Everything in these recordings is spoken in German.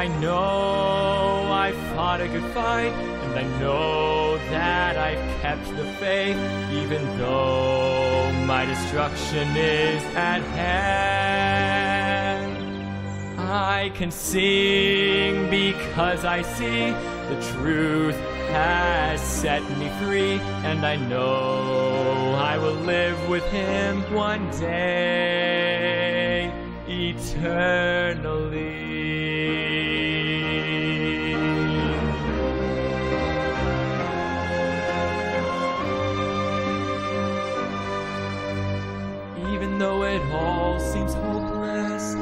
I know I fought a good fight, and I know that I've kept the faith, even though my destruction is at hand. I can sing because I see the truth has set me free, and I know I will live with him one day, eternally. Even though it all seems hopeless,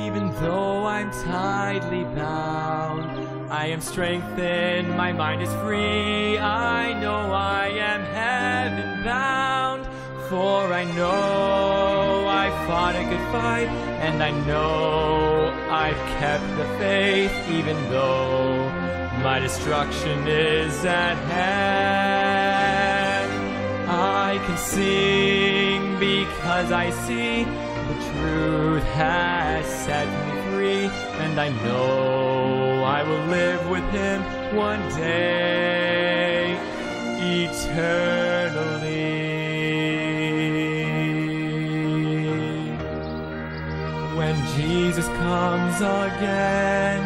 even though I'm tightly bound, I am strengthened, my mind is free, I know I am heaven bound. For I know I fought a good fight, and I know I've kept the faith, even though my destruction is at hand. I can sing because I see the truth has set me free, and I know I will live with him one day, eternally. When Jesus comes again,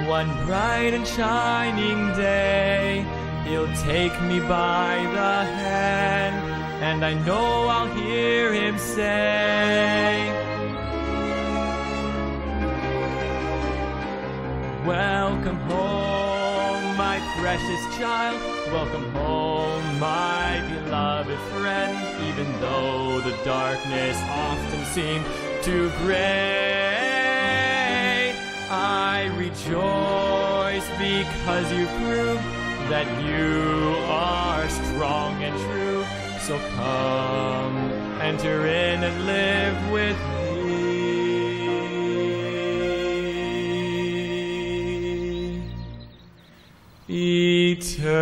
one bright and shining day, he'll take me by the hand, and I know I'll hear him say, welcome home, my precious child. Welcome home, my beloved friend. Even though the darkness often seemed too gray, I rejoice because you prove that you are strong and true. So come, enter in and live with me eternally.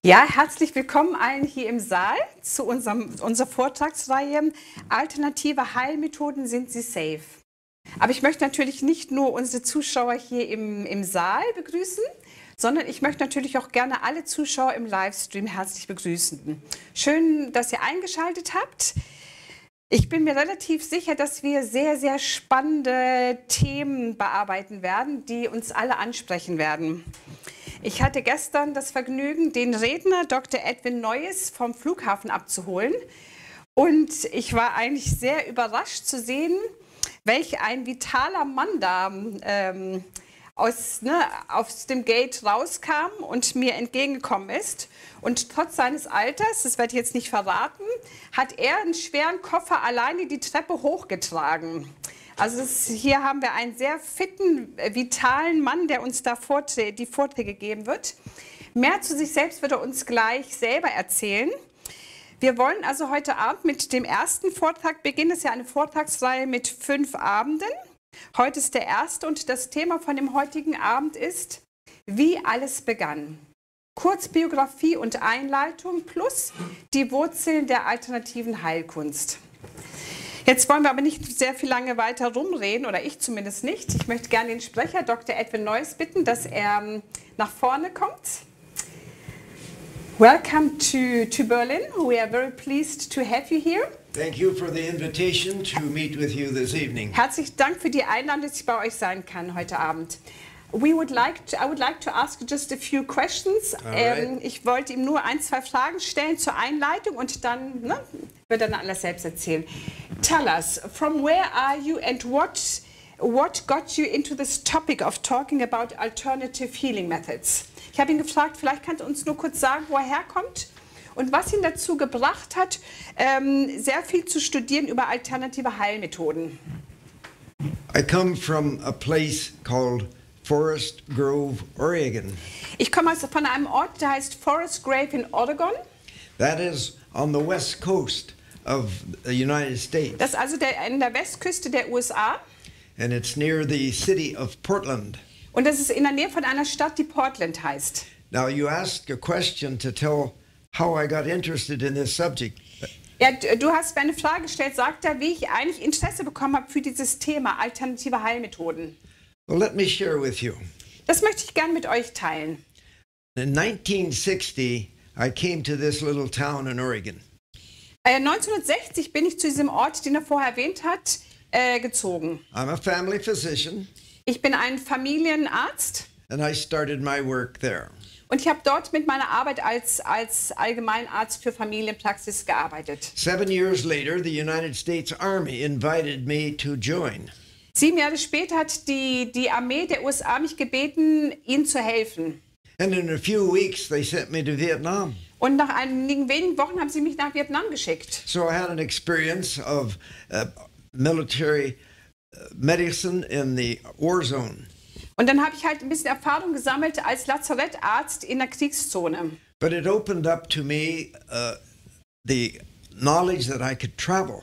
Ja, herzlich willkommen allen hier im Saal zu unserer Vortragsreihe Alternative Heilmethoden, sind sie safe? Aber ich möchte natürlich nicht nur unsere Zuschauer hier im Saal begrüßen, sondern ich möchte natürlich auch gerne alle Zuschauer im Livestream herzlich begrüßen. Schön, dass ihr eingeschaltet habt. Ich bin mir relativ sicher, dass wir sehr, sehr spannende Themen bearbeiten werden, die uns alle ansprechen werden. Ich hatte gestern das Vergnügen, den Redner Dr. Edwin Noyes vom Flughafen abzuholen. Und ich war eigentlich sehr überrascht zu sehen, welch ein vitaler Mann da aus dem Gate rauskam und mir entgegengekommen ist. Und trotz seines Alters, das werde ich jetzt nicht verraten, hat er einen schweren Koffer alleine die Treppe hochgetragen. Also hier haben wir einen sehr fitten, vitalen Mann, der uns da die Vorträge geben wird. Mehr zu sich selbst wird er uns gleich selber erzählen. Wir wollen also heute Abend mit dem ersten Vortrag beginnen. Das ist ja eine Vortragsreihe mit 5 Abenden. Heute ist der erste und das Thema von dem heutigen Abend ist, wie alles begann. Kurzbiografie und Einleitung plus die Wurzeln der alternativen Heilkunst. Jetzt wollen wir aber nicht sehr viel lange weiter rumreden, oder ich zumindest nicht. Ich möchte gerne den Sprecher Dr. Edwin Noyes bitten, dass er nach vorne kommt. Welcome to Berlin. We are very pleased to have you here. Thank you for the invitation to meet with you this evening. Herzlichen Dank für die Einladung, dass ich bei euch sein kann heute Abend. I would like to ask just a few questions. Ich wollte ihm nur 1, 2 Fragen stellen zur Einleitung und dann wird er dann alles selbst erzählen. Tell us, from where are you and what got you into this topic of talking about alternative healing methods? Ich habe ihn gefragt, vielleicht kannst du uns nur kurz sagen, wo er herkommt und was ihn dazu gebracht hat, sehr viel zu studieren über alternative Heilmethoden. I come from a place called Forest Grove, Oregon. Ich komme also von einem Ort, der heißt Forest Grove in Oregon. That is on the west coast of the United States. Das ist also an der Westküste der USA. And it's near the city of Portland. Und das ist in der Nähe von einer Stadt, die Portland heißt. Now you asked a question to tell how I got interested in this subject. Ja, du hast mir eine Frage gestellt, sagt er, wie ich eigentlich Interesse bekommen habe für dieses Thema alternative Heilmethoden. Well, let me share with you. Das möchte ich gerne mit euch teilen. In 1960, I came to this little town in Oregon. 1960 bin ich zu diesem Ort, den er vorher erwähnt hat, gezogen. I'm a family physician. Ich bin ein Familienarzt. And I started my work there. Und ich habe dort mit meiner Arbeit als Allgemeinarzt für Familienpraxis gearbeitet. 7 years later, the United States Army invited me to join. 7 Jahre später hat die Armee der USA mich gebeten, ihnen zu helfen. And in a few weeks, they sent me to Vietnam. Und nach einigen wenigen Wochen haben sie mich nach Vietnam geschickt. So I had an experience of military medicine in the war zone. Und dann habe ich halt ein bisschen Erfahrung gesammelt als Lazarettarzt in der Kriegszone. But it opened up to me the knowledge that I could travel.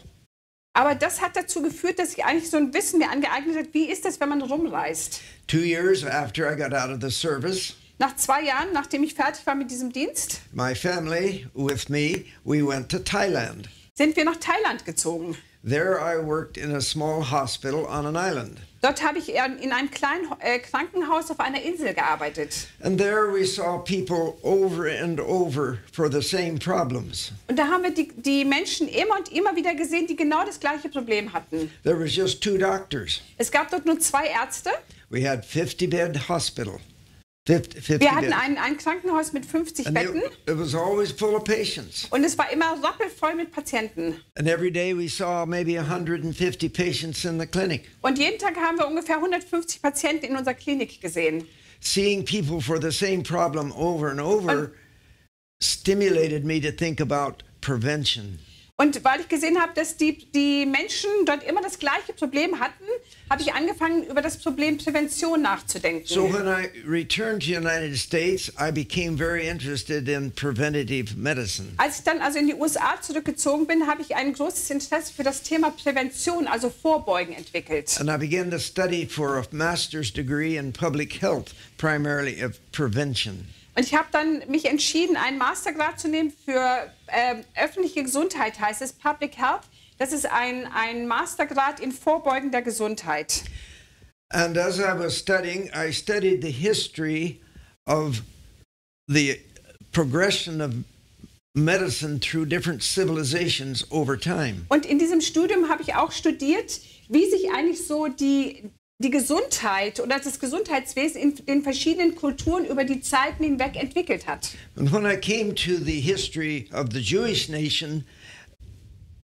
Aber das hat dazu geführt, dass ich eigentlich so ein Wissen mir angeeignet habe, wie ist das, wenn man rumreist. 2 years after I got out of the service, Nach 2 Jahren, nachdem ich fertig war mit diesem Dienst, my family with me, we went to Thailand. sind wir nach Thailand gezogen. There I worked in a small hospital on an island. Dort habe ich in einem kleinen Krankenhaus auf einer Insel gearbeitet. And there we saw people over and over for the same problems. Und da haben wir die Menschen immer und immer wieder gesehen, die genau das gleiche Problem hatten. There was just 2 doctors. Es gab dort nur 2 Ärzte. We had 50-bed hospital. 50 Wir hatten beds. ein Krankenhaus mit 50 And Betten it was always full of patients. und es war immer rappelvoll mit Patienten. And every day we saw maybe 150 patients in the clinic. Und jeden Tag haben wir ungefähr 150 Patienten in unserer Klinik gesehen. Seeing people for the same problem over and over stimulated me to think about prevention. Und weil ich gesehen habe, dass die Menschen dort immer das gleiche Problem hatten, habe ich angefangen, über das Problem Prävention nachzudenken. So when I returned to the United States, I became very interested in preventative medicine. Als ich dann also in die USA zurückgezogen bin, habe ich ein großes Interesse für das Thema Prävention, also Vorbeugen, entwickelt. And I began to study for a master's degree in public health, primarily of prevention. Und ich habe dann mich entschieden, einen Mastergrad zu nehmen für öffentliche Gesundheit, heißt es, Public Health. Das ist ein Mastergrad in vorbeugender Gesundheit. And as I was studying, I studied the history of the progression of medicine through different civilizations over time. Und in diesem Studium habe ich auch studiert, wie sich eigentlich so die Gesundheit oder das Gesundheitswesen in den verschiedenen Kulturen über die Zeiten hinweg entwickelt hat. And when I came to the history of the Jewish nation,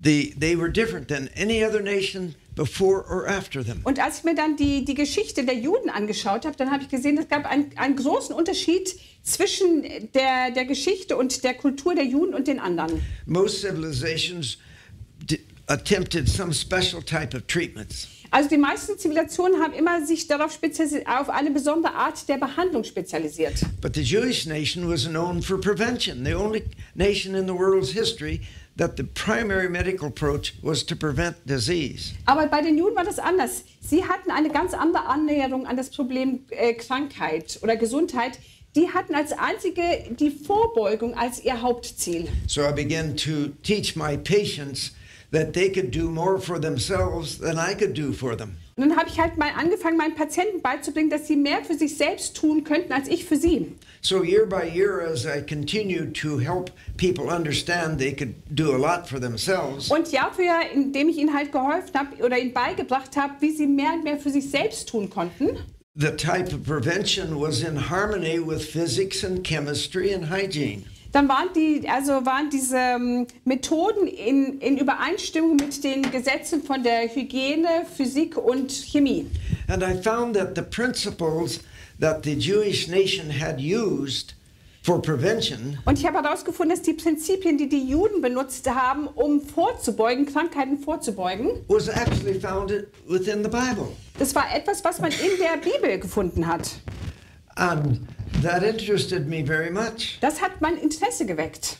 they were different than any other nation before or after them. Und als ich mir dann die Geschichte der Juden angeschaut habe, dann habe ich gesehen, es gab einen großen Unterschied zwischen der Geschichte und der Kultur der Juden und den anderen. Most civilizations attempted some special type of treatments. Also die meisten Zivilisationen haben immer sich darauf auf eine besondere Art der Behandlung spezialisiert. But the Jewish nation was known for prevention. The only nation in the world's history that the primary medical approach was to prevent disease. Aber bei den Juden war das anders. Sie hatten eine ganz andere Annäherung an das Problem Krankheit oder Gesundheit. Die hatten als einzige die Vorbeugung als ihr Hauptziel. So I began to teach my patients that they could do more for themselves than I could do for them. Und dann habe ich halt mal angefangen, meinen Patienten beizubringen, dass sie mehr für sich selbst tun könnten als ich für sie. So year by year, as I continued to help people understand they could do a lot for themselves, Und Jahr für Jahr, indem ich ihnen halt geholfen habe oder ihnen beigebracht habe, wie sie mehr und mehr für sich selbst tun konnten, the type of prevention was in harmony with physics and chemistry and hygiene. dann waren diese Methoden in Übereinstimmung mit den Gesetzen von der Hygiene, Physik und Chemie. And I found that the principles that the Jewish nation had used for prevention Und ich habe herausgefunden, dass die Prinzipien, die die Juden benutzt haben, um vorzubeugen, Krankheiten vorzubeugen, was actually found within the Bible. das war etwas, was man in der Bibel gefunden hat. And that interested me very much. Das hat mein Interesse geweckt.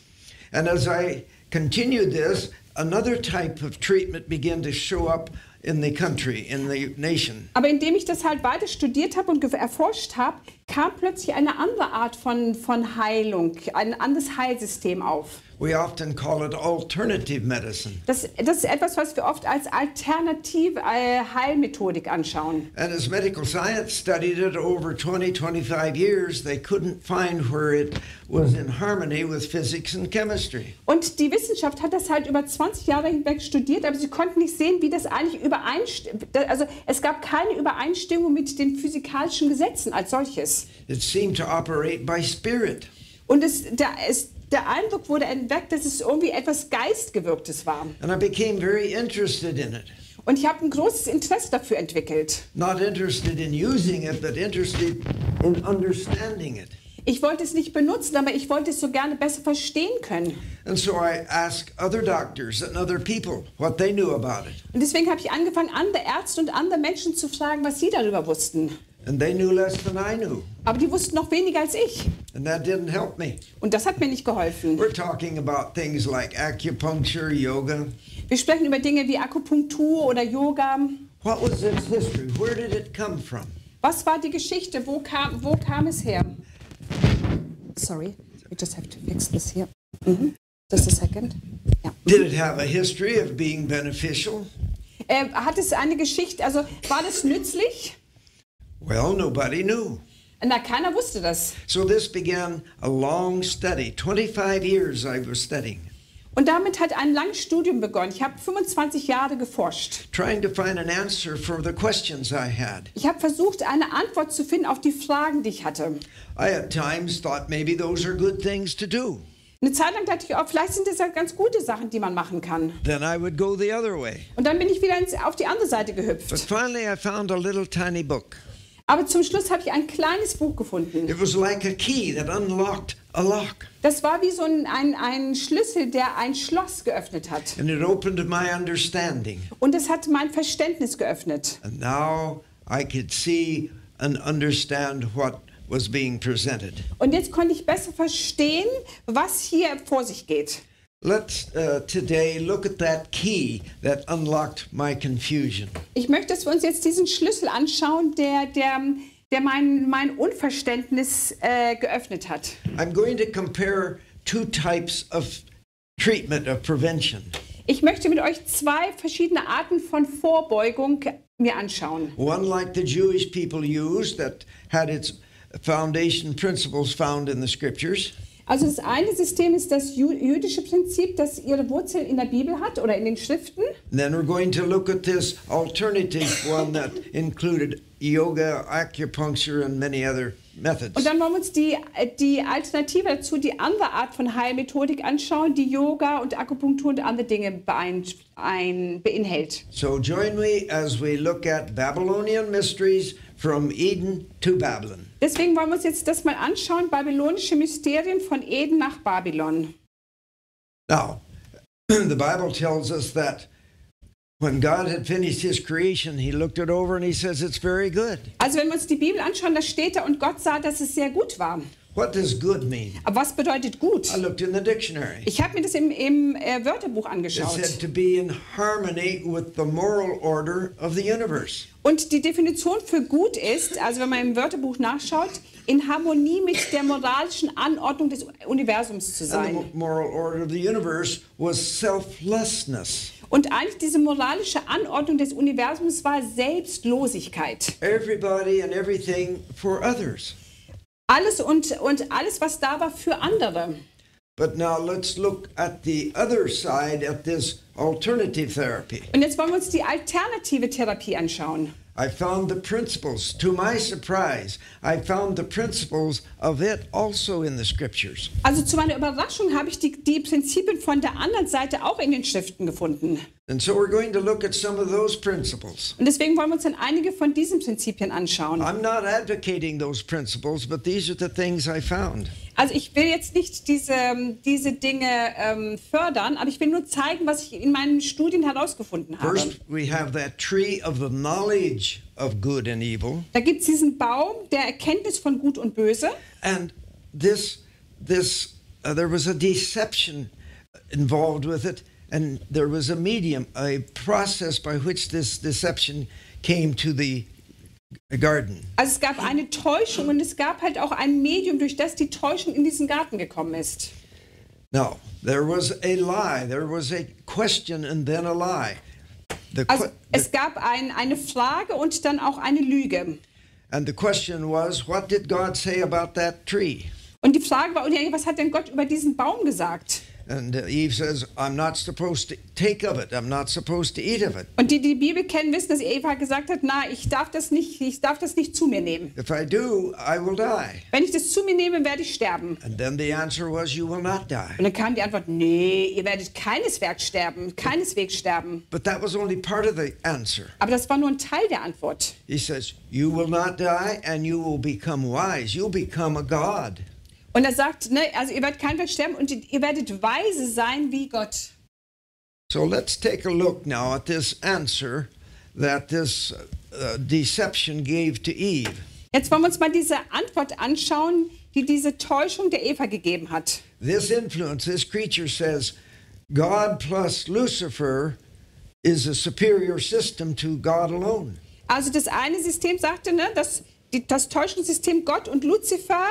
And as I continued this, another type of treatment began to show up in the country, in the nation. Aber indem ich das halt weiter studiert habe und erforscht habe, kam plötzlich eine andere Art von Heilung, ein anderes Heilsystem auf. We often call it alternative medicine. Das ist etwas, was wir oft als alternative Heilmethodik anschauen. And as medical science studied it over 25 years, they couldn't find where it was in harmony with physics and chemistry. Und die Wissenschaft hat das halt über 20 Jahre hinweg studiert, aber sie konnten nicht sehen, wie das eigentlich übereinstimmt. Also es gab keine Übereinstimmung mit den physikalischen Gesetzen als solches. It seemed to operate by spirit. Und der Eindruck wurde erweckt, dass es irgendwie etwas Geistgewirktes war. And I became very interested in it. Und ich habe ein großes Interesse dafür entwickelt. Not interested in using it, but interested in understanding it. Ich wollte es nicht benutzen, aber ich wollte es so gerne besser verstehen können. And so I asked other doctors and other people what they knew about it. Und deswegen habe ich angefangen, andere Ärzte und andere Menschen zu fragen, was sie darüber wussten. And they knew less than I knew. Aber die wussten noch weniger als ich. And that didn't help me. Und das hat mir nicht geholfen. We're talking about things like acupuncture, yoga. Wir sprechen über Dinge wie Akupunktur oder Yoga. What was its history? Where did it come from? Was war die Geschichte? Wo kam es her? Sorry, we just have to fix this here. Just a second. Ja. Did it have a history of being beneficial? Hat es eine Geschichte, also war das nützlich? Well, nobody knew. Na, keiner wusste das. So this began a long study. 25 years I was studying. Und damit hat ein langes Studium begonnen. Ich habe 25 Jahre geforscht. Trying to find an answer for the questions I had. Ich habe versucht, eine Antwort zu finden auf die Fragen, die ich hatte. I at times thought maybe those are good things to do. Eine Zeit lang dachte ich, vielleicht sind das ja ganz gute Sachen, die man machen kann. Then I would go the other way. Und dann bin ich wieder auf die andere Seite gehüpft. But finally I found a little tiny book. Aber zum Schluss habe ich ein kleines Buch gefunden. It was like a key that unlocked a lock. Das war wie so ein Schlüssel, der ein Schloss geöffnet hat. And it opened my understanding. Und es hat mein Verständnis geöffnet. And now I could see and understand what was being presented. Und jetzt konnte ich besser verstehen, was hier vor sich geht. Let's today look at that key that unlocked my confusion. Ich möchte, dass wir uns jetzt diesen Schlüssel anschauen, der der mein Unverständnis geöffnet hat. I'm going to compare two types of treatment, of prevention. Ich möchte mit euch zwei verschiedene Arten von Vorbeugung mir anschauen. One like the Jewish people used that had its foundation principles found in the scriptures. Also das eine System ist das jüdische Prinzip, das ihre Wurzeln in der Bibel hat oder in den Schriften. And then we're going to look at this alternative one that included yoga, acupuncture and many other methods. Und dann wollen wir uns die Alternative dazu, die andere Art von Heilmethodik anschauen, die Yoga und Akupunktur und andere Dinge beinhaltet. So join me as we look at Babylonian mysteries from Eden to Babylon. Deswegen wollen wir uns jetzt das mal anschauen, babylonische Mysterien von Eden nach Babylon. Now, the Bible tells us that when God had finished his creation, he looked it over and he says it's very good. Also wenn wir uns die Bibel anschauen, da steht da, und Gott sah, dass es sehr gut war. What does good mean? Aber was bedeutet gut? I looked in the dictionary. Ich habe mir das im Wörterbuch It angeschaut. said to be in harmony with the moral order of the universe. Und die Definition für gut ist, also wenn man im Wörterbuch nachschaut, in Harmonie mit der moralischen Anordnung des Universums zu And sein. the moral order of the universe was selflessness. Und eigentlich diese moralische Anordnung des Universums war Selbstlosigkeit. Everybody and everything for others. Alles und alles, was da war, für andere. But now let's look at the other side, at this alternative therapy. Und jetzt wollen wir uns die alternative Therapie anschauen. I found the principles. To my surprise, I found the principles of it also in the scriptures. Also zu meiner Überraschung habe ich die Prinzipien von der anderen Seite auch in den Schriften gefunden. And so we're going to look at some of those principles. Und deswegen wollen wir uns dann einige von diesen Prinzipien anschauen. I'm not advocating those principles, but these are the things I found. Also ich will jetzt nicht diese Dinge fördern, aber ich will nur zeigen, was ich in meinen Studien herausgefunden habe. First, we have that tree of the knowledge of good and evil. Da gibt es diesen Baum der Erkenntnis von Gut und Böse. And there was a deception involved with it, and there was a medium, a process by which this deception came to the garden. Also es gab eine Täuschung und es gab halt auch ein Medium, durch das die Täuschung in diesen Garten gekommen ist. Now, there was a lie, there was a question and then a lie. Also es gab eine Frage und dann auch eine Lüge. And the question was, what did God say about that tree? Und die Frage war, was hat denn Gott über diesen Baum gesagt? And Eve says, I'm not supposed to take of it. I'm not supposed to eat of it. Und die Bibel kennen, wissen, dass Eva gesagt hat, na, ich darf das nicht zu mir nehmen. If I do, I will die. Wenn ich das zu mir nehme, werde ich sterben. And then the answer was, you will not die. Und dann kam die Antwort, nee, ihr werdet keineswegs sterben. But that was only part of the answer. Aber das war nur ein Teil der Antwort. He says, you will not die and you will become wise. You'll become a god. Und er sagt, ne, also ihr werdet keineswegs sterben und ihr werdet weise sein wie Gott. So let's take a look now at this answer that this deception gave to Eve. Jetzt wollen wir uns mal diese Antwort anschauen, die diese Täuschung der Eva gegeben hat. This influence, this creature says, God plus Lucifer is a superior system to God alone. Also das eine System sagte, ne, das Täuschungssystem Gott und Luzifer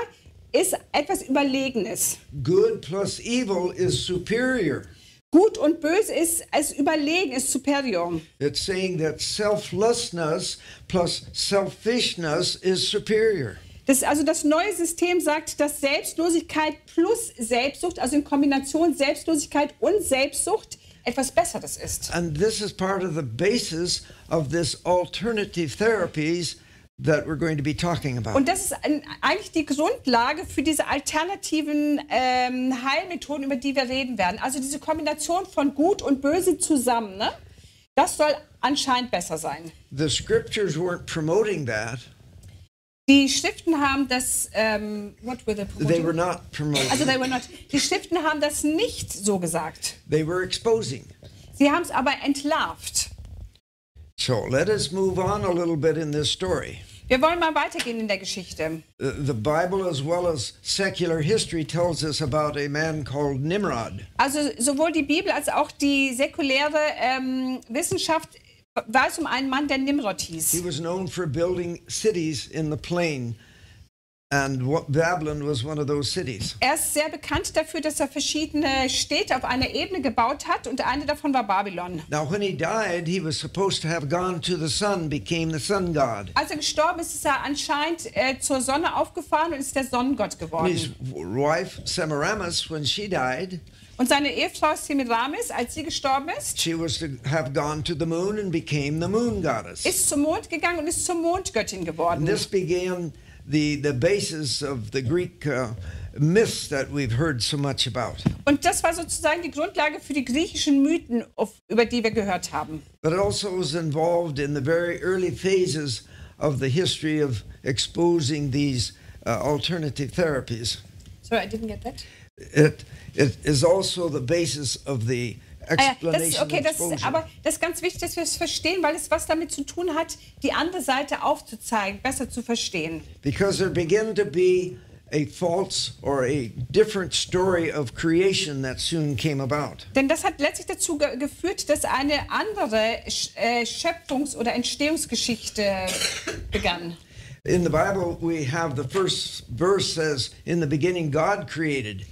ist etwas Überlegenes. Good plus evil is superior. Gut und böse ist überlegen, ist superior. It's saying that selflessness plus selfishness is superior. Also das neue System sagt, dass Selbstlosigkeit plus Selbstsucht, also in Kombination Selbstlosigkeit und Selbstsucht, etwas Besseres ist. And this is part of the basis of this alternative therapies that we're going to be talking about. Und das ist eigentlich die Grundlage für diese alternativen Heilmethoden, über die wir reden werden. Also diese Kombination von Gut und Böse zusammen, ne? Das soll anscheinend besser sein. The scriptures weren't promoting that. Die Schriften haben das, what were they promoting? They were not promoting. Also die Schriften haben das nicht so gesagt. They were exposing. Sie haben es aber entlarvt. So let us move on a little bit in this story. Wir wollen mal weitergehen in der Geschichte. The Bible as well as secular history tells us about a man called Nimrod. Also sowohl die Bibel als auch die säkuläre Wissenschaft war es um einen Mann, der Nimrod hieß. He was known for building cities in the plain, and Babylon was one of those cities. Er ist sehr bekannt dafür, dass er verschiedene Städte auf einer Ebene gebaut hat und eine davon war Babylon. Now, when he died, he was supposed to have gone to the sun, became the sun god. Als er gestorben ist, ist er anscheinend zur Sonne aufgefahren und ist der Sonnengott His geworden. wife Semiramis, when she died, Und seine Ehefrau Semiramis, als sie gestorben ist, she was to have gone to the moon and became the moon goddess. ist zum Mond gegangen und ist zur Mondgöttin geworden. And this began the basis of the Greek myths that we've heard so much about. Und das war sozusagen die Grundlage für die griechischen Mythen, über die wir gehört haben. But it also was involved in the very early phases of the history of exposing these alternative therapies. Sorry, I didn't get that. It is also the basis of the explanation of exposure. Aber das ist ganz wichtig, dass wir es verstehen, weil es was damit zu tun hat, die andere Seite aufzuzeigen, besser zu verstehen. Because there began to be a false or a different story of creation that soon came about. Denn das hat letztlich dazu geführt, dass eine andere Schöpfungs- oder Entstehungsgeschichte begann. In the Bible, we have the first verse says, "In the beginning, God created."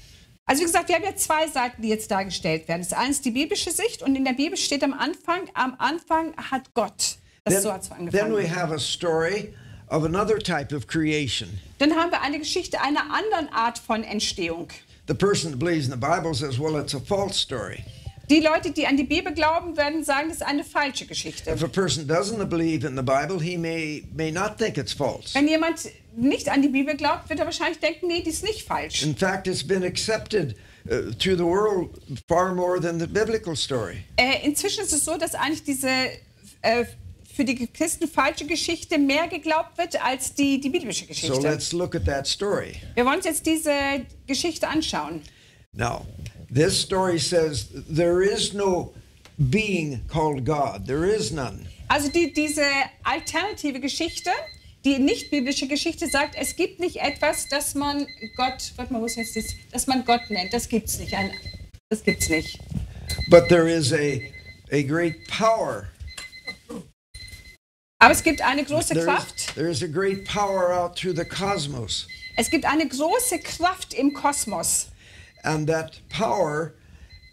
Also wie gesagt, wir haben ja zwei Seiten, die jetzt dargestellt werden. Das eine ist die biblische Sicht und in der Bibel steht am Anfang hat Gott. So hat's Then angefangen. we have a story of another type of creation. Dann haben wir eine Geschichte einer anderen Art von Entstehung. The person that believes in the Bible says, well, it's a false story. Die Leute, die an die Bibel glauben, werden sagen, das ist eine falsche Geschichte. If a person doesn't believe in the Bible, he may not think it's false. Wenn jemand nicht an die Bibel glaubt, wird er wahrscheinlich denken, nee, die ist nicht falsch. In fact, it's been accepted through the world far more than the biblical story. Inzwischen ist es so, dass eigentlich diese für die Christen falsche Geschichte mehr geglaubt wird als die biblische Geschichte. So let's look at that story. Wir wollen uns jetzt diese Geschichte anschauen. Now, this story says there is no being called God. There is none. Also diese alternative Geschichte, die nicht biblische Geschichte sagt, es gibt nicht etwas, das man Gott, warte mal, wo ist jetzt das, dass man Gott nennt. Das gibt's nicht. Das gibt's nicht. But there is a great power. Aber es gibt eine große Kraft. There is a great power out through the cosmos. Es gibt eine große Kraft im Kosmos. And that power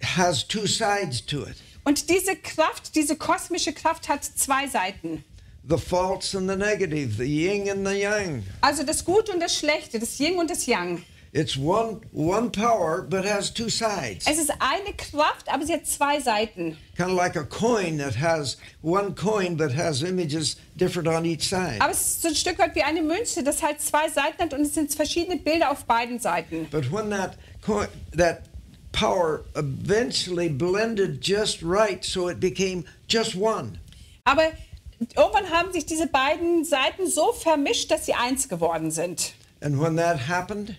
has two sides to it. Und diese Kraft, diese kosmische Kraft hat zwei Seiten. The false and the negative, the yin and the yang. Also das Gute und das Schlechte, das Yin und das Yang. It's one power, but has two sides. Es ist eine Kraft, aber sie hat zwei Seiten. Kind of like a coin that has one coin, but has images different on each side. Aber es ist so ein Stück weit wie eine Münze, das halt zwei Seiten hat und es sind verschiedene Bilder auf beiden Seiten. But when that power eventually blended just right, so it became just one. Aber irgendwann haben sich diese beiden Seiten so vermischt, dass sie eins geworden sind. And when that happened,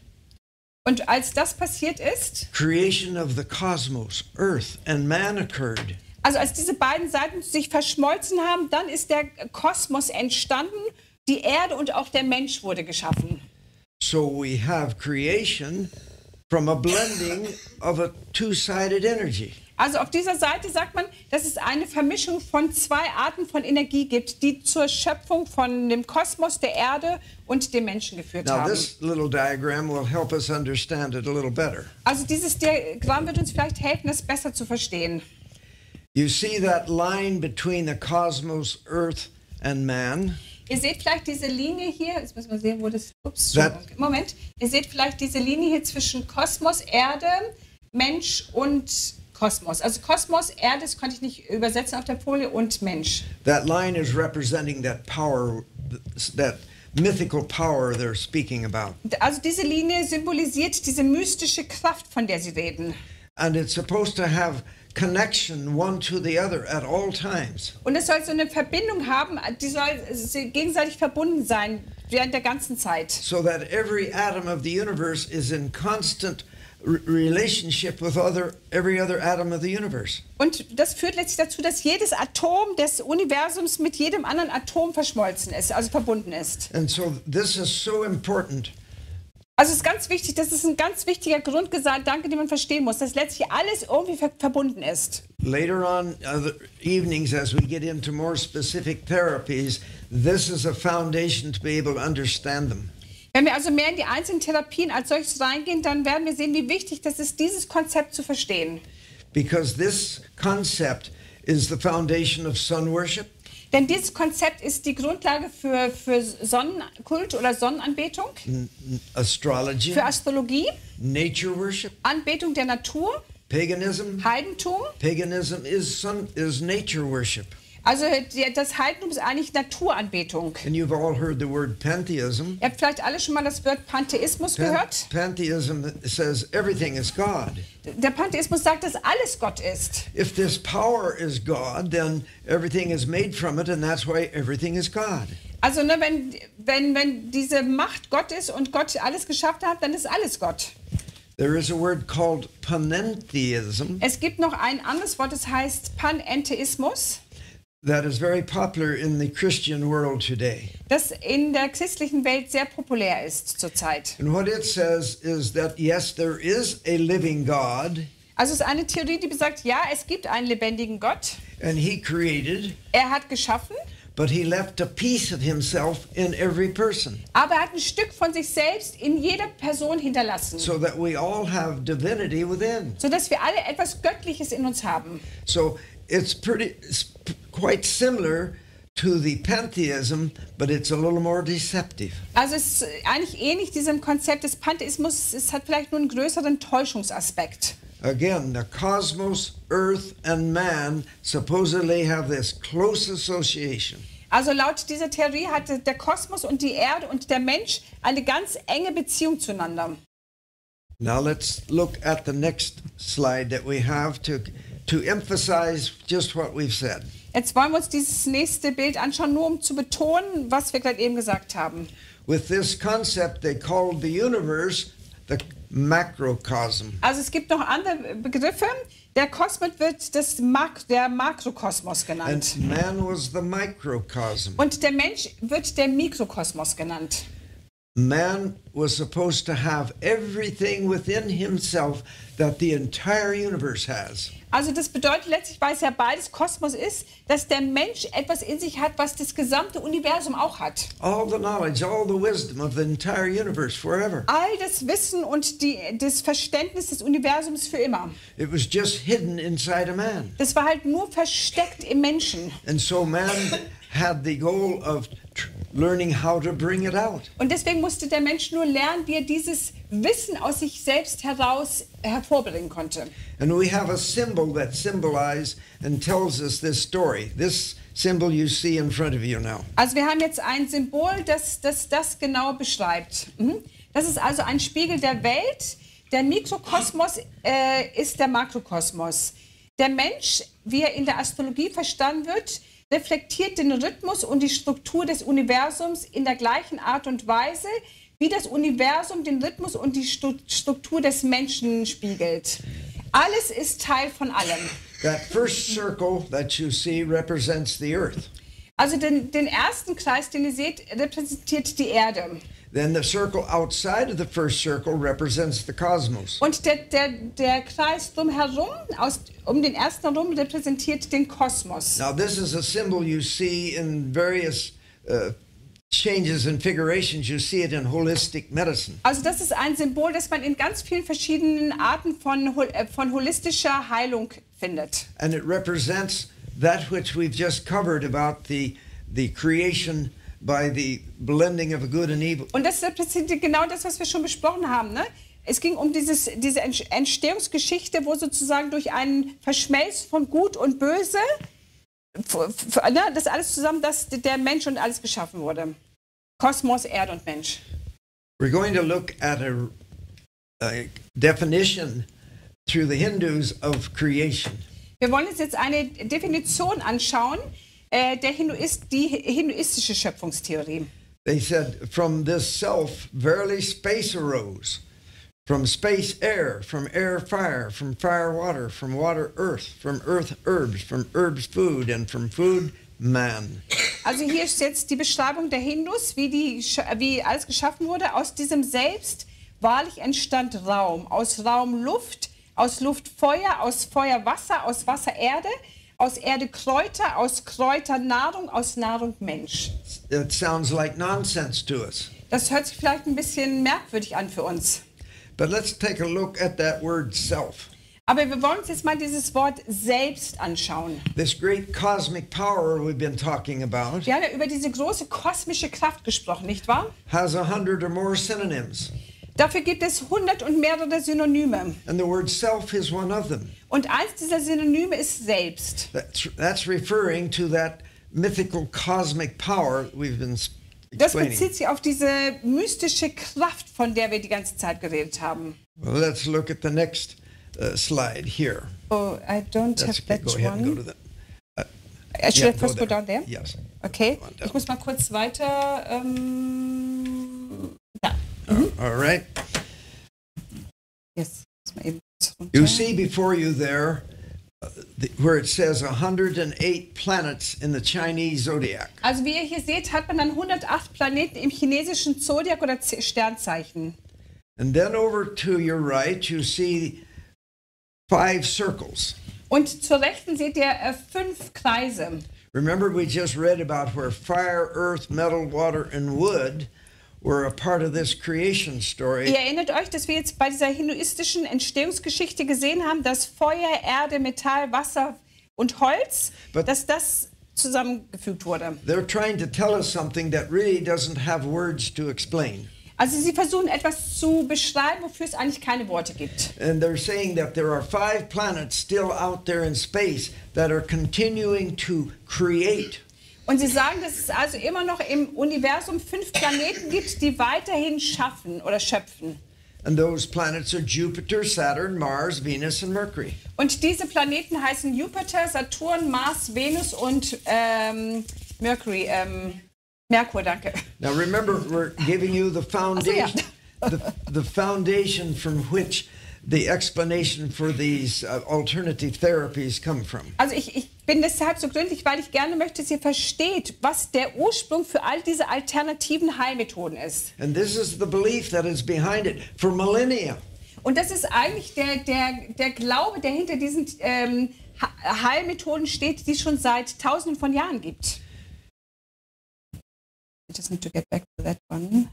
und als das passiert ist, creation of the cosmos, earth and man occurred. Also als diese beiden Seiten sich verschmolzen haben, dann ist der Kosmos entstanden, die Erde und auch der Mensch wurde geschaffen. So we have creation from a blending of a two-sided energy. Also auf dieser Seite sagt man, dass es eine Vermischung von zwei Arten von Energie gibt, die zur Schöpfung von dem Kosmos, der Erde und dem Menschen geführt Now haben. this little diagram will help us understand it a little better. Also dieses Diagramm wird uns vielleicht helfen, das besser zu verstehen. You see that line between the cosmos, earth and man? Ihr seht vielleicht diese Linie hier, jetzt müssen wir sehen, wo das, Moment. Ihr seht vielleicht diese Linie hier zwischen Kosmos, Erde, Mensch und Kosmos. Also Kosmos, Erde, das konnte ich nicht übersetzen auf der Folie, und Mensch. That line is representing that power, that mythical power they're speaking about. Also diese Linie symbolisiert diese mystische Kraft, von der sie reden. And it's supposed to have connection one to the other at all times. Und es soll so eine Verbindung haben, die soll gegenseitig verbunden sein während der ganzen Zeit. So that every atom of the universe is in constant relationship with every other atom of the universe. Und das führt letztlich dazu, dass jedes Atom des Universums mit jedem anderen Atom verschmolzen ist, also verbunden ist. And so this is so important. Also es ist ganz wichtig, das ist ein ganz wichtiger Grundgedanke, den man verstehen muss, dass letztlich alles irgendwie verbunden ist. Later on other evenings, as we get into more specific therapies, this is a foundation to be able to understand them. Wenn wir also mehr in die einzelnen Therapien als solches reingehen, dann werden wir sehen, wie wichtig das ist, dieses Konzept zu verstehen. Because this concept is the foundation of sun worship, Denn dieses Konzept ist die Grundlage für Sonnenkult oder Sonnenanbetung, astrology, für Astrologie, nature worship, Anbetung der Natur, paganism. Heidentum. Paganism is nature worship. Also das Heidentum ist eigentlich Naturanbetung. And you've all heard the word pantheism. Ihr habt vielleicht alle schon mal das Wort Pantheismus gehört. Pantheism says everything is God. Der Pantheismus sagt, dass alles Gott ist. If this power is God, then everything is made from it, and that's why everything is God. Also ne, wenn diese Macht Gott ist und Gott alles geschaffen hat, dann ist alles Gott. There is a word called panentheism Es gibt noch ein anderes Wort, das heißt Panentheismus, that is very popular in the Christian world today. das in der christlichen Welt sehr populär ist zurzeit. And what it says is that, yes, there is a living God, Also es ist eine Theorie, die besagt, ja, es gibt einen lebendigen Gott. and he created, Er hat geschaffen, but he left a piece of himself in every person, aber er hat ein Stück von sich selbst in jeder Person hinterlassen, so that we all have divinity within. sodass wir alle etwas Göttliches in uns haben. So it's quite similar to the pantheism, but it's a little more deceptive. Also es ist eigentlich ähnlich diesem Konzept des Pantheismus, es hat vielleicht nur einen größeren Täuschungsaspekt. Again, the cosmos, earth, and man supposedly have this close association. Also laut dieser Theorie hatte der Kosmos und die Erde und der Mensch eine ganz enge Beziehung zueinander. Now let's look at the next slide that we have to emphasize just what we've said. Jetzt wollen wir uns dieses nächste Bild anschauen, nur um zu betonen, was wir gerade eben gesagt haben. With this concept, they called the universe the macrocosm. Also es gibt noch andere Begriffe. Der Kosmos wird der Makrokosmos genannt. And man was the microcosm. Und der Mensch wird der Mikrokosmos genannt. Man was supposed to have everything within himself that the entire universe has. Also das bedeutet letztlich, weil es ja beides Kosmos ist, dass der Mensch etwas in sich hat, was das gesamte Universum auch hat. All the knowledge, all the wisdom of the entire universe forever. All das Wissen und das Verständnis des Universums für immer. It was just hidden inside a man. Das war halt nur versteckt im Menschen. And so man had the goal of learning how to bring it out. Und deswegen musste der Mensch nur lernen, wie er dieses Wissen aus sich selbst hervorbringen konnte. And we have a symbol that symbolizes and tells us this story. This symbol you see in front of you now. Also wir haben jetzt ein Symbol, das genau beschreibt. Das ist also ein Spiegel der Welt. Der Mikrokosmos ist der Makrokosmos. Der Mensch, wie er in der Astrologie verstanden wird, reflektiert den Rhythmus und die Struktur des Universums in der gleichen Art und Weise, wie das Universum den Rhythmus und die Struktur des Menschen spiegelt. Alles ist Teil von allem. That first circle that you see represents the earth. Also den ersten Kreis, den ihr seht, repräsentiert die Erde. Then the circle outside of the first circle represents the cosmos. Und der Kreis drumherum, um den ersten herum, repräsentiert den Kosmos. Now this is a symbol you see in various changes and figurations. You see it in holistic medicine. Also das ist ein Symbol, das man in ganz vielen verschiedenen Arten von holistischer Heilung findet. And it represents that which we've just covered about the creation by the blending of good and evil. Und das repräsentiert genau das, was wir schon besprochen haben, ne? Es ging um diese Entstehungsgeschichte, wo sozusagen durch einen Verschmelz von Gut und Böse, das alles zusammen, dass der Mensch und alles geschaffen wurde. Kosmos, Erde und Mensch. We're going to look at a definition through the Hindus of creation. Wir wollen uns jetzt eine Definition anschauen, die hinduistische Schöpfungstheorie. They said, from this self verily space arose, from space air, from air fire, from fire water, from water earth, from earth herbs, from herbs food, and from food man. Also hier ist jetzt die Beschreibung der Hindus, wie alles geschaffen wurde. Aus diesem Selbst Wahrlich entstand Raum, aus Raum Luft, aus Luft Feuer, aus Feuer Wasser, aus Wasser Erde, aus Erde Kräuter, aus Kräuter Nahrung, aus Nahrung Mensch. It sounds like nonsense to us. Das hört sich vielleicht ein bisschen merkwürdig an für uns. But let's take a look at that word self. Aber wir wollen uns jetzt mal dieses Wort selbst anschauen. This great cosmic power we've been talking about Wir haben ja über diese große kosmische Kraft gesprochen, nicht wahr? has 100 or more synonyms. Dafür gibt es 100 und mehrere Synonyme. And the word self is one of them. Und eins dieser Synonyme ist selbst. That's referring to that mythical cosmic power we've been Das explaining. bezieht sich auf diese mystische Kraft, von der wir die ganze Zeit geredet haben. Well, let's look at the next slide here. Oh, I don't That's have that go ahead and go to one. the. Should I first go down there? Yes. Okay, Go on down. ich muss mal kurz weiter. Da. All right. Yes. Muss mal eben kurz runter. You see before you there where it says 108 planets in the Chinese zodiac. Also wie ihr hier seht, hat man dann 108 Planeten im chinesischen Zodiac oder Sternzeichen. And then over to your right, you see 5 circles. Und zur Rechten seht ihr 5 Kreise. Remember, we just read about where fire, earth, metal, water, and wood were a part of this creation story. Ihr erinnert euch, dass wir jetzt bei dieser hinduistischen Entstehungsgeschichte gesehen haben, dass Feuer, Erde, Metall, Wasser und Holz, dass das zusammengefügt wurde. They're trying to tell us something that really doesn't have words to explain. Also sie versuchen etwas zu beschreiben, wofür es eigentlich keine Worte gibt. And they're saying that there are 5 planets still out there in space that are continuing to create. Und sie sagen, dass es also immer noch im Universum 5 Planeten gibt, die weiterhin schaffen oder schöpfen. And those planets are Jupiter, Saturn, Mars, Venus, and Mercury. Und diese Planeten heißen Jupiter, Saturn, Mars, Venus und Mercury. Merkur, danke. Now remember, we're giving you the foundation, the foundation from which the explanation for these alternative therapies come from. Also ich bin deshalb so gründlich, weil ich gerne möchte, dass ihr versteht, was der Ursprung für all diese alternativen Heilmethoden ist. And this is the belief that is behind it for millennia. Und das ist eigentlich der Glaube, der hinter diesen Heilmethoden steht, die es schon seit Tausenden von Jahren gibt. I just need to get back to that one.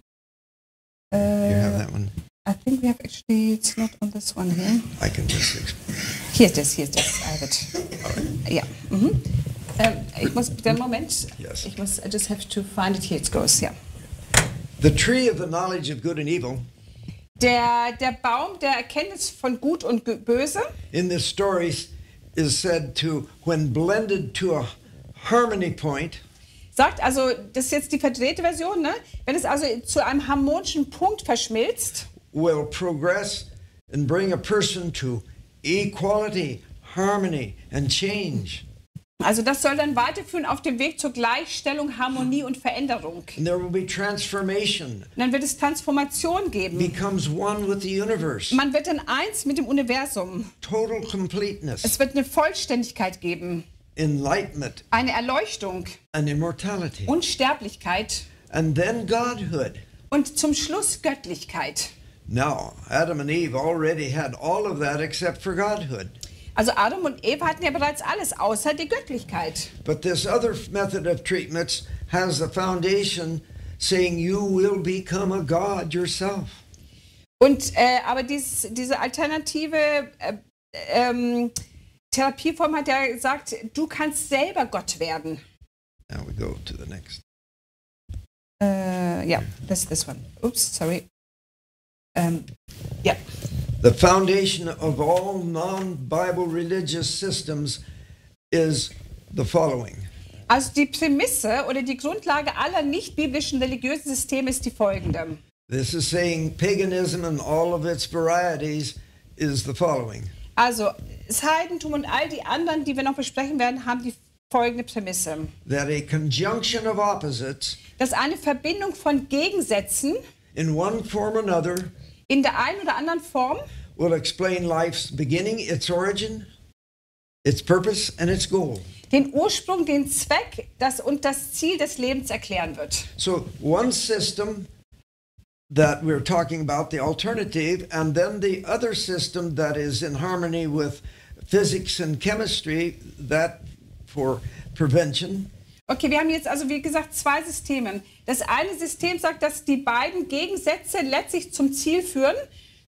You have that one? I think we have actually, it's not on this one here. I can just explain. Here it is, I have it. Ja. Mhm. Ich muss, den Moment. Yes. I just have to find it. Here it goes, ja. The tree of the knowledge of good and evil. Der Baum der Erkenntnis von Gut und Böse. In this story is said to, when blended to a harmony point. Sagt also, das ist jetzt die verdrehte Version, ne? Wenn es also zu einem harmonischen Punkt verschmilzt, will progress and bring a person to equality, harmony, and change. also das soll dann weiterführen auf dem Weg zur Gleichstellung, Harmonie und Veränderung. And there will be transformation. Und dann wird es Transformation geben. Becomes one with the universe. Man wird dann eins mit dem Universum. Total completeness. Es wird eine Vollständigkeit geben. Enlightenment. Eine Erleuchtung. And immortality. Unsterblichkeit. And then Godhood. Und zum Schluss Göttlichkeit. Now, Adam and Eve already had all of that except for Godhood. Also Adam und Eva hatten ja bereits alles, außer die Göttlichkeit. But this other method of treatments has the foundation saying you will become a God yourself. Und aber diese alternative Therapieform hat ja gesagt, du kannst selber Gott werden. Now we go to the next. Ja, this one. Oops, sorry. Ja. The foundation of all non-Bible religious systems is the following. Also die Prämisse oder die Grundlage aller nicht-biblischen religiösen Systeme ist die folgende. This is saying paganism and all of its varieties is the following. Also das Heidentum und all die anderen, die wir noch besprechen werden, haben die folgende Prämisse. That a conjunction of opposites Dass eine Verbindung von Gegensätzen in one form or another in der einen oder anderen Form will explain life's beginning, its origin, its purpose, and its goal. den Ursprung, den Zweck und das Ziel des Lebens erklären wird. So one system that we're talking about, the alternative, and then the other system that is in harmony with physics and chemistry, that for prevention. Okay, wir haben jetzt also, wie gesagt, zwei Systeme. Das eine System sagt, dass die beiden Gegensätze letztlich zum Ziel führen,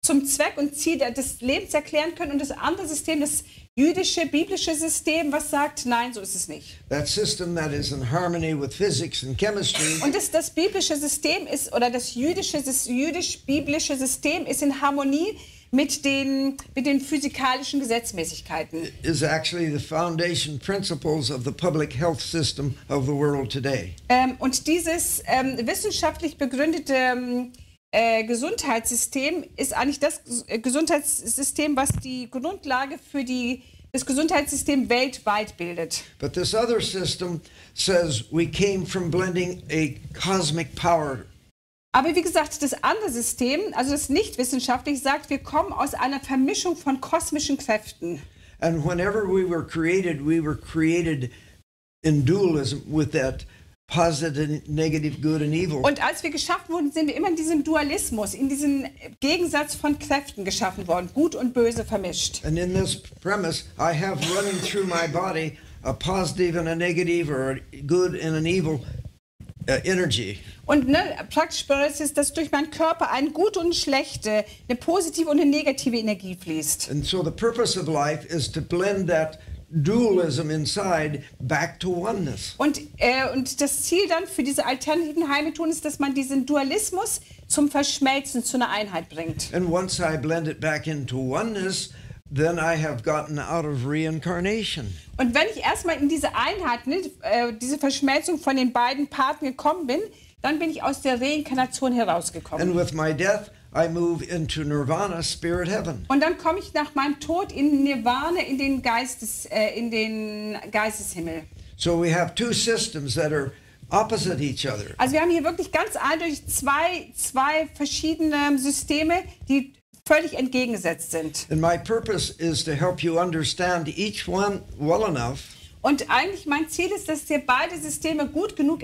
zum Zweck und Ziel des Lebens erklären können. Und das andere System, das jüdische, biblische System, was sagt, nein, so ist es nicht. That system that is in harmony with physics and chemistry. Und das biblische System ist, oder das jüdisch-biblische System ist in Harmonie mit den physikalischen Gesetzmäßigkeiten. Is actually the foundation principles of the public health system of the world today. Und dieses wissenschaftlich begründete Gesundheitssystem ist eigentlich das Gesundheitssystem, was die Grundlage für das Gesundheitssystem weltweit bildet. But this other system says we came from blending a cosmic power. Aber wie gesagt, das andere System, also das nicht wissenschaftlich, sagt, wir kommen aus einer Vermischung von kosmischen Kräften. And whenever we were created in dualism with that positive, negative, good and evil. Und als wir geschaffen wurden, sind wir immer in diesem Dualismus, in diesem Gegensatz von Kräften geschaffen worden, gut und böse vermischt. And in this premise, I have running through my body a positive and a negative, or a good and an evil energy. Und praktisch bedeutet es, dass durch meinen Körper eine gute und eine schlechte, eine positive und eine negative Energie fließt. And so the purpose of life is to blend that dualism inside back to oneness. Und das Ziel dann für diese alternativen Heilmethoden ist, dass man diesen Dualismus zum Verschmelzen, zu einer Einheit bringt. And once I blend it back into oneness, then I have gotten out of reincarnation. Und wenn ich erstmal in diese Einheit, diese Verschmelzung von den beiden Parten gekommen bin, dann bin ich aus der Reinkarnation herausgekommen. And with my death, I move into nirvana, spirit heaven. Und dann komme ich nach meinem Tod in Nirvana, in den Geisteshimmel. So we have two systems that are opposite each other. Also wir haben hier wirklich ganz eindeutig zwei verschiedene Systeme, die völlig entgegengesetzt sind. And my purpose is to help you understand each one well enough. Und eigentlich mein Ziel ist, dass ihr beide Systeme gut genug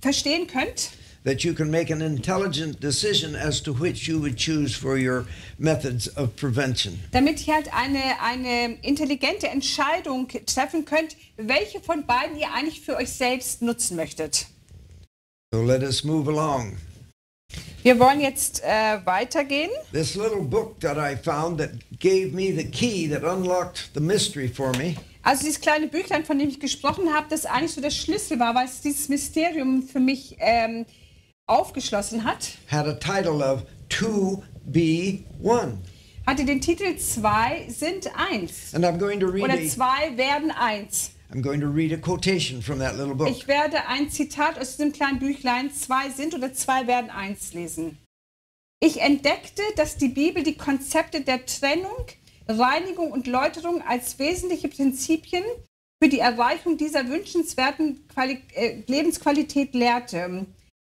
verstehen könnt, that you can make an intelligent decision as to which you would choose for your methods of prevention. Damit ihr halt eine intelligente Entscheidung treffen könnt, welche von beiden ihr eigentlich für euch selbst nutzen möchtet. So let us move along. Wir wollen jetzt weitergehen. This little book that I found that gave me the key that unlocked the mystery for me. Also dieses kleine Büchlein, von dem ich gesprochen habe, das eigentlich so der Schlüssel war, weil es dieses Mysterium für mich aufgeschlossen hat. Had a title of 2B1. Hatte den Titel 2 sind 1. And I'm going to read Oder 2 werden 1. I'm going to read a quotation from that little book. Ich werde ein Zitat aus diesem kleinen Büchlein 2 sind oder 2 werden 1 lesen. Ich entdeckte, dass die Bibel die Konzepte der Trennung, Reinigung und Läuterung als wesentliche Prinzipien für die Erreichung dieser wünschenswerten Lebensqualität lehrte,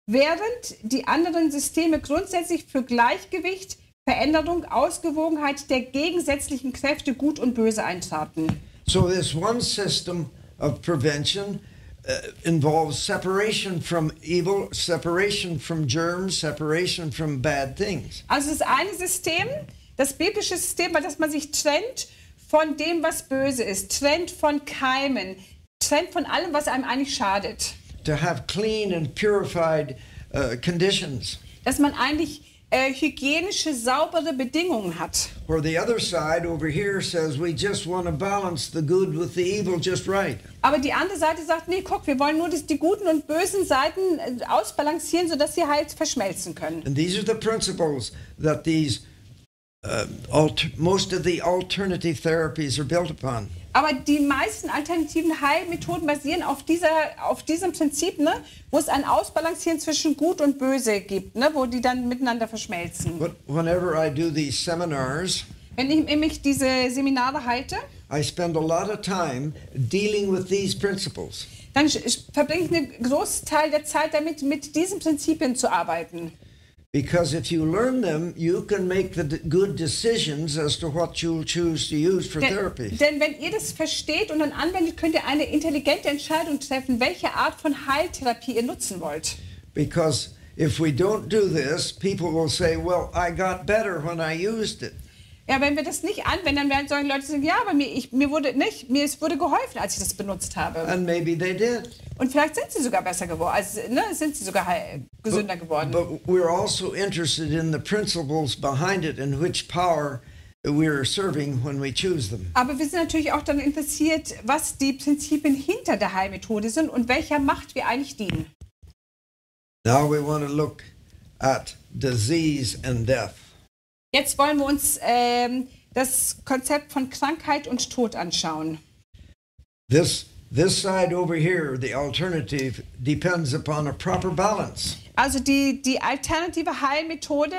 während die anderen Systeme grundsätzlich für Gleichgewicht, Veränderung, Ausgewogenheit der gegensätzlichen Kräfte Gut und Böse eintraten. So this one system of prevention involves separation from evil, separation from germs, separation from bad things. Also das eine System, das biblische System, bei dem man sich trennt von dem, was böse ist, trennt von Keimen, trennt von allem, was einem eigentlich schadet. To have clean and purified conditions. Dass man eigentlich hygienische, saubere Bedingungen hat. Where the other side over here says we just want to balance the good with the evil just right. Aber die andere Seite sagt, nee, guck, wir wollen nur die guten und bösen Seiten ausbalancieren, sodass sie halt verschmelzen können. And these are the principles that these most of the alternative therapies are built upon. Aber die meisten alternativen Heilmethoden basieren auf diesem Prinzip, ne, wo es ein Ausbalancieren zwischen Gut und Böse gibt, ne, wo die dann miteinander verschmelzen. But whenever I do these seminars, wenn ich nämlich diese Seminare halte, I spend a lot of time dealing with these principles. Dann verbringe ich einen großen Teil der Zeit damit, mit diesen Prinzipien zu arbeiten. Because if you learn them, you can make the good decisions as to what you'll choose to use for therapy. Denn wenn ihr das versteht und dann anwendet, könnt ihr eine intelligente Entscheidung treffen, welche Art von Heiltherapie ihr nutzen wollt. Because if we don't do this, people will say, well, I got better when I used it. Ja, wenn wir das nicht anwenden, dann werden solche Leute sagen, ja, aber mir wurde geholfen, als ich das benutzt habe. And maybe they did. Und vielleicht sind sie sogar besser geworden, also sind sie sogar gesünder geworden. But we're also interested in the principles behind it and which power we're serving when we choose them. Aber wir sind natürlich auch daran interessiert, was die Prinzipien hinter der Heilmethode sind und welcher Macht wir eigentlich dienen. Now we want to look at disease and death. Jetzt wollen wir uns das Konzept von Krankheit und Tod anschauen. This side over here, the alternative, depends upon a proper balance. Also die alternative Heilmethode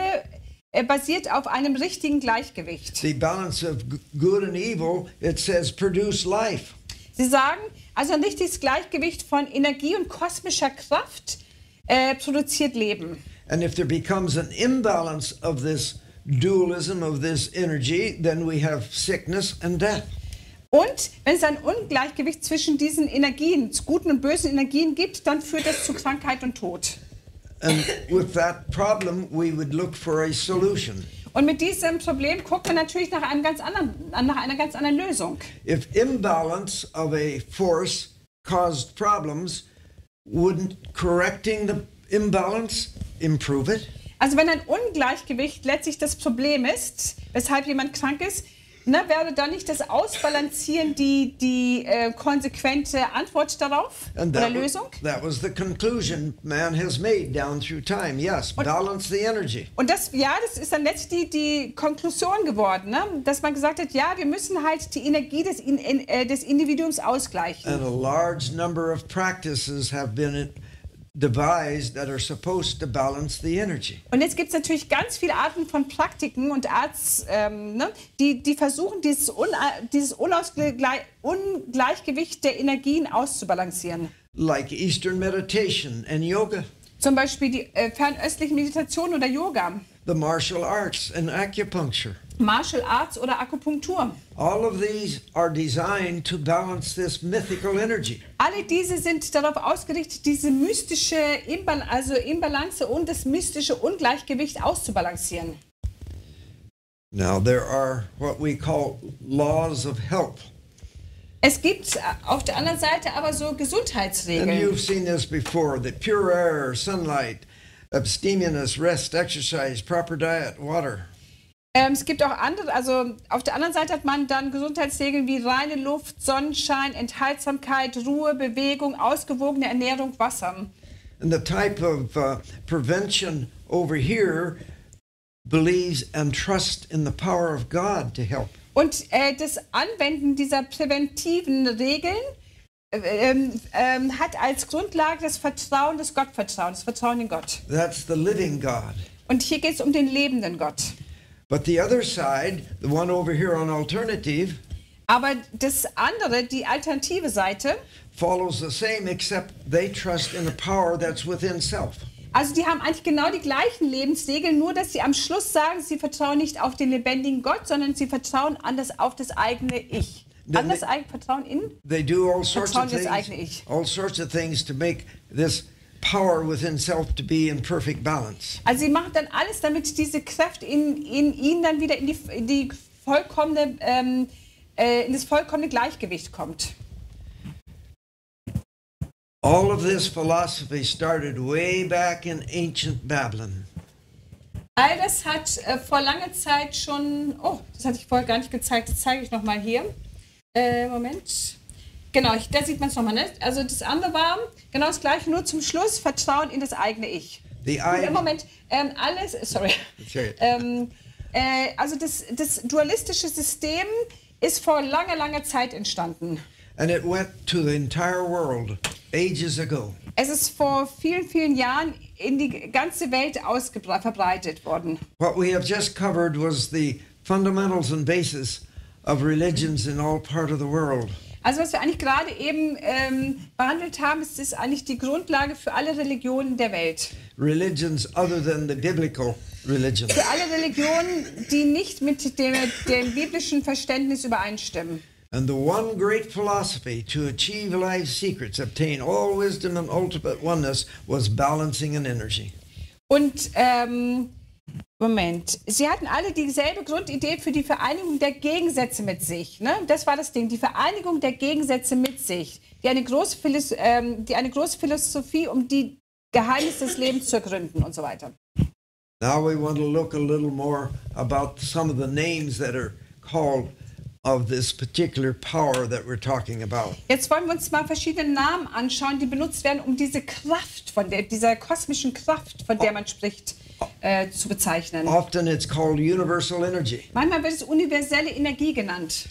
basiert auf einem richtigen Gleichgewicht. The balance of good and evil, it says, produce life. Sie sagen, also ein richtiges Gleichgewicht von Energie und kosmischer Kraft produziert Leben. And if there becomes an imbalance of this dualism of this energy, then we have sickness and death. Und wenn es ein Ungleichgewicht zwischen diesen Energien, guten und bösen Energien gibt, dann führt das zu Krankheit und Tod. And with that problem, we would look for a solution. Und mit diesem Problem guckt man natürlich nach einer ganz anderen Lösung. If imbalance of a force caused problems, wouldn't correcting the imbalance improve it? Also wenn ein Ungleichgewicht letztlich das Problem ist, weshalb jemand krank ist, wäre dann nicht das Ausbalancieren die konsequente Antwort darauf oder Lösung? That was the conclusion man has made down through time. Yes, balance the energy. Und das ist dann letztlich die Konklusion geworden, dass man gesagt hat, ja, wir müssen halt die Energie des Individuums ausgleichen. And a large number of practices have been devised that are supposed to balance the energy. Und jetzt gibt es natürlich ganz viele Arten von Praktiken und Arts, die versuchen, dieses Ungleichgewicht der Energien auszubalancieren. Like Eastern meditation and yoga. Zum Beispiel die fernöstliche Meditation oder Yoga. The martial arts and acupuncture. Martial Arts oder Akupunktur. All of these are designed to balance this mythical energy. Alle diese sind darauf ausgerichtet, diese mystische Imbalance und das mystische Ungleichgewicht auszubalancieren. Now there are what we call laws of health. Es gibt auf der anderen Seite aber so And Gesundheitsregeln. you've seen this before, the pure air, sunlight, abstemiousness, rest, exercise, proper diet, water. Es gibt auch andere, also auf der anderen Seite hat man dann Gesundheitsregeln wie reine Luft, Sonnenschein, Enthaltsamkeit, Ruhe, Bewegung, ausgewogene Ernährung, Wasser. And the type of prevention over here believes and trusts in the power of God to help. Und das Anwenden dieser präventiven Regeln hat als Grundlage das Vertrauen, das Gottvertrauen, das Vertrauen in Gott. That's the living God. Und hier geht es um den lebenden Gott. But the other side, the one over here on alternative, Aber das andere, die alternative Seite, follows the same, except they trust in a power that's within self. also die haben eigentlich genau die gleichen Lebensregeln, nur dass sie am Schluss sagen, sie vertrauen nicht auf den lebendigen Gott, sondern sie vertrauen auf das eigene Ich. An das Vertrauen in? They do all sorts Vertrauen of in das eigene things, Ich. all sorts of things to make this power within self to be in perfect balance. Also sie machen dann alles, damit diese Kräfte in ihnen dann wieder in das vollkommene Gleichgewicht kommt. All of this philosophy started way back in ancient Babylon. All das hat vor langer Zeit schon, das hatte ich vorher gar nicht gezeigt, das zeige ich nochmal hier. Moment. Genau, da sieht man es nochmal, ne? Also das andere war genau das gleiche, nur zum Schluss Vertrauen in das eigene Ich. Im Moment, also das dualistische System ist vor langer Zeit entstanden. And it went to the entire world ages ago. Es ist vor vielen Jahren in die ganze Welt verbreitet worden. What we have just covered was the fundamentals and basis of religions in all part of the world. Also was wir eigentlich gerade eben behandelt haben, ist eigentlich die Grundlage für alle Religionen der Welt. Religions other than the biblical religion. Für alle Religionen, die nicht mit dem biblischen Verständnis übereinstimmen. And the one great philosophy to achieve life's secrets, obtain all wisdom and ultimate oneness, was balancing an energy. Und Moment, sie hatten alle dieselbe Grundidee für die Vereinigung der Gegensätze mit sich. Ne? Das war das Ding, die Vereinigung der Gegensätze mit sich, die eine große Philosophie, um die Geheimnisse des Lebens zu ergründen und so weiter. Now we want to look a little more about some of the names that are called of this particular power that we're talking about. Jetzt wollen wir uns mal verschiedene Namen anschauen, die benutzt werden, um diese Kraft, dieser kosmischen Kraft, von der man spricht, zu bezeichnen. Often it's called universal energy Manchmal wird es universelle Energie genannt.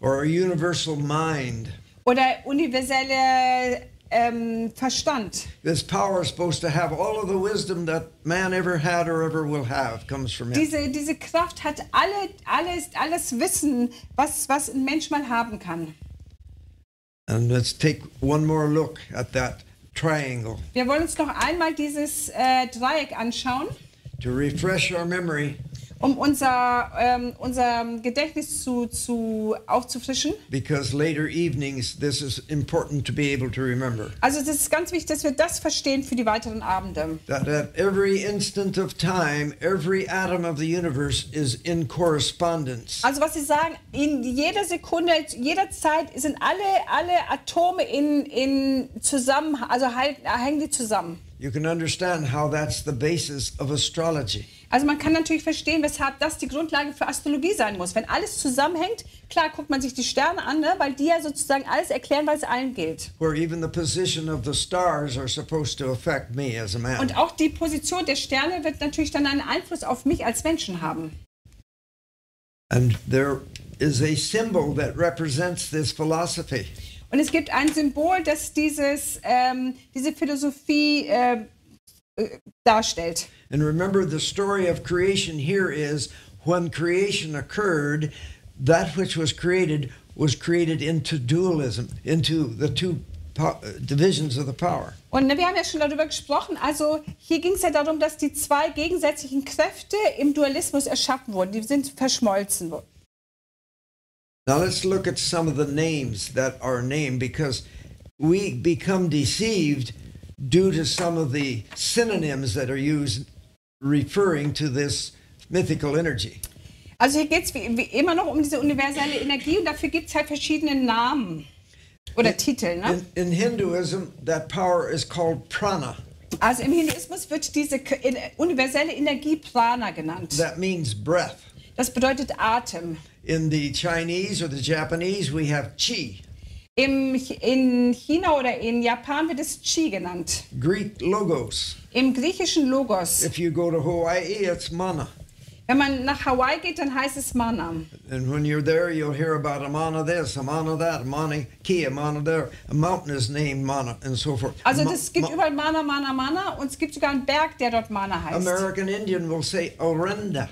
or a universal mind. Oder universelle Verstand. This power is supposed to have all of the wisdom that man ever had or ever will have comes from it. Diese Kraft hat alles Wissen, was ein Mensch mal haben kann. And let's take one more look at that triangle Wir wollen uns noch einmal dieses Dreieck anschauen, to refresh our memory, um unser Gedächtnis aufzufrischen. because later evenings this is important to be able to remember. Also das ist ganz wichtig, dass wir das verstehen für die weiteren Abende. That at every instant of time, every atom of the universe is in correspondence. Also was Sie sagen, in jeder Sekunde, jeder Zeit sind alle Atome in Zusammenhang, also hängen die zusammen. You can understand how that's the basis of astrology. Also man kann natürlich verstehen, weshalb das die Grundlage für Astrologie sein muss. Wenn alles zusammenhängt, klar guckt man sich die Sterne an, ne, weil die ja sozusagen alles erklären, weil es allen gilt. Where even the position of the stars are supposed to affect me as a man. Und auch die Position der Sterne wird natürlich dann einen Einfluss auf mich als Menschen haben. And there is a symbol that represents this philosophy. Und es gibt ein Symbol, das diese Philosophie darstellt. And remember, the story of creation here is when creation occurred, that which was created into dualism, into the two divisions of the power. Und wir haben ja schon darüber gesprochen, also hier ging es ja darum, dass die zwei gegensätzlichen Kräfte im Dualismus erschaffen wurden, die sind verschmolzen worden. Now let's look at some of the names that are named, because we become deceived due to some of the synonyms that are used referring to this mythical energy. Also hier geht es wie immer noch um diese universelle Energie und dafür gibt es halt verschiedene Namen oder Titel. Ne? In Hinduism, that power is called prana. Also im Hinduismus wird diese universelle Energie Prana genannt. That means breath. Das bedeutet Atem. In the Chinese or the Japanese, we have chi. In China oder in Japan wird es Chi genannt. Greek logos. Im griechischen Logos. If you go to Hawaii, it's mana. Wenn man nach Hawaii geht, dann heißt es Mana. And when you're there, you'll hear about a mana this, a mana that, a mana ki, a mana there. A mountain is named Mana, and so forth. Also es gibt überall Mana, Mana, Mana und es gibt sogar einen Berg, der dort Mana heißt. American Indian will say Orenda.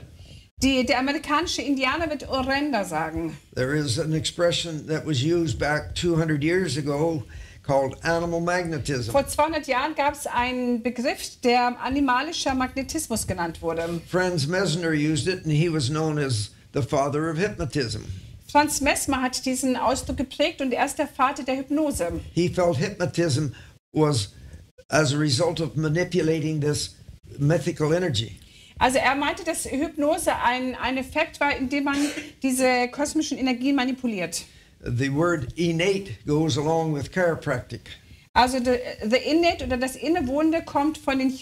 Der amerikanische Indianer wird Orenda sagen. There is an expression that was used back 200 years ago called animal magnetism. Vor 200 Jahren gab es einen Begriff, der animalischer Magnetismus genannt wurde. Franz Mesmer used it, and he was known as the father of hypnotism. Franz Mesmer hat diesen Ausdruck geprägt und er ist der Vater der Hypnose. He felt hypnotism was as a result of manipulating this mythical energy. Also er meinte, dass Hypnose ein Effekt war, indem man diese kosmischen Energien manipuliert. The word innate goes along with chiropractic. Also the innate oder das Innewohnende kommt von den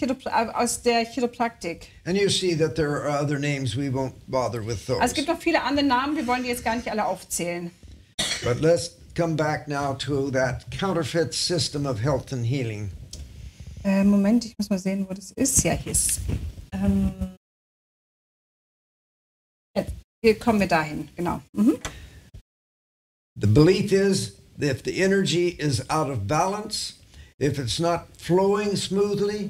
aus der Chiropraktik. And you see that there are other names, we won't bother with those. Also es gibt noch viele andere Namen, wir wollen die jetzt gar nicht alle aufzählen. But let's come back now to that counterfeit system of health and healing. Moment, ich muss mal sehen, wo das ist. Ja, hier ist hier kommen wir dahin, genau. Mhm. The belief is that if the energy is out of balance, if it's not flowing smoothly,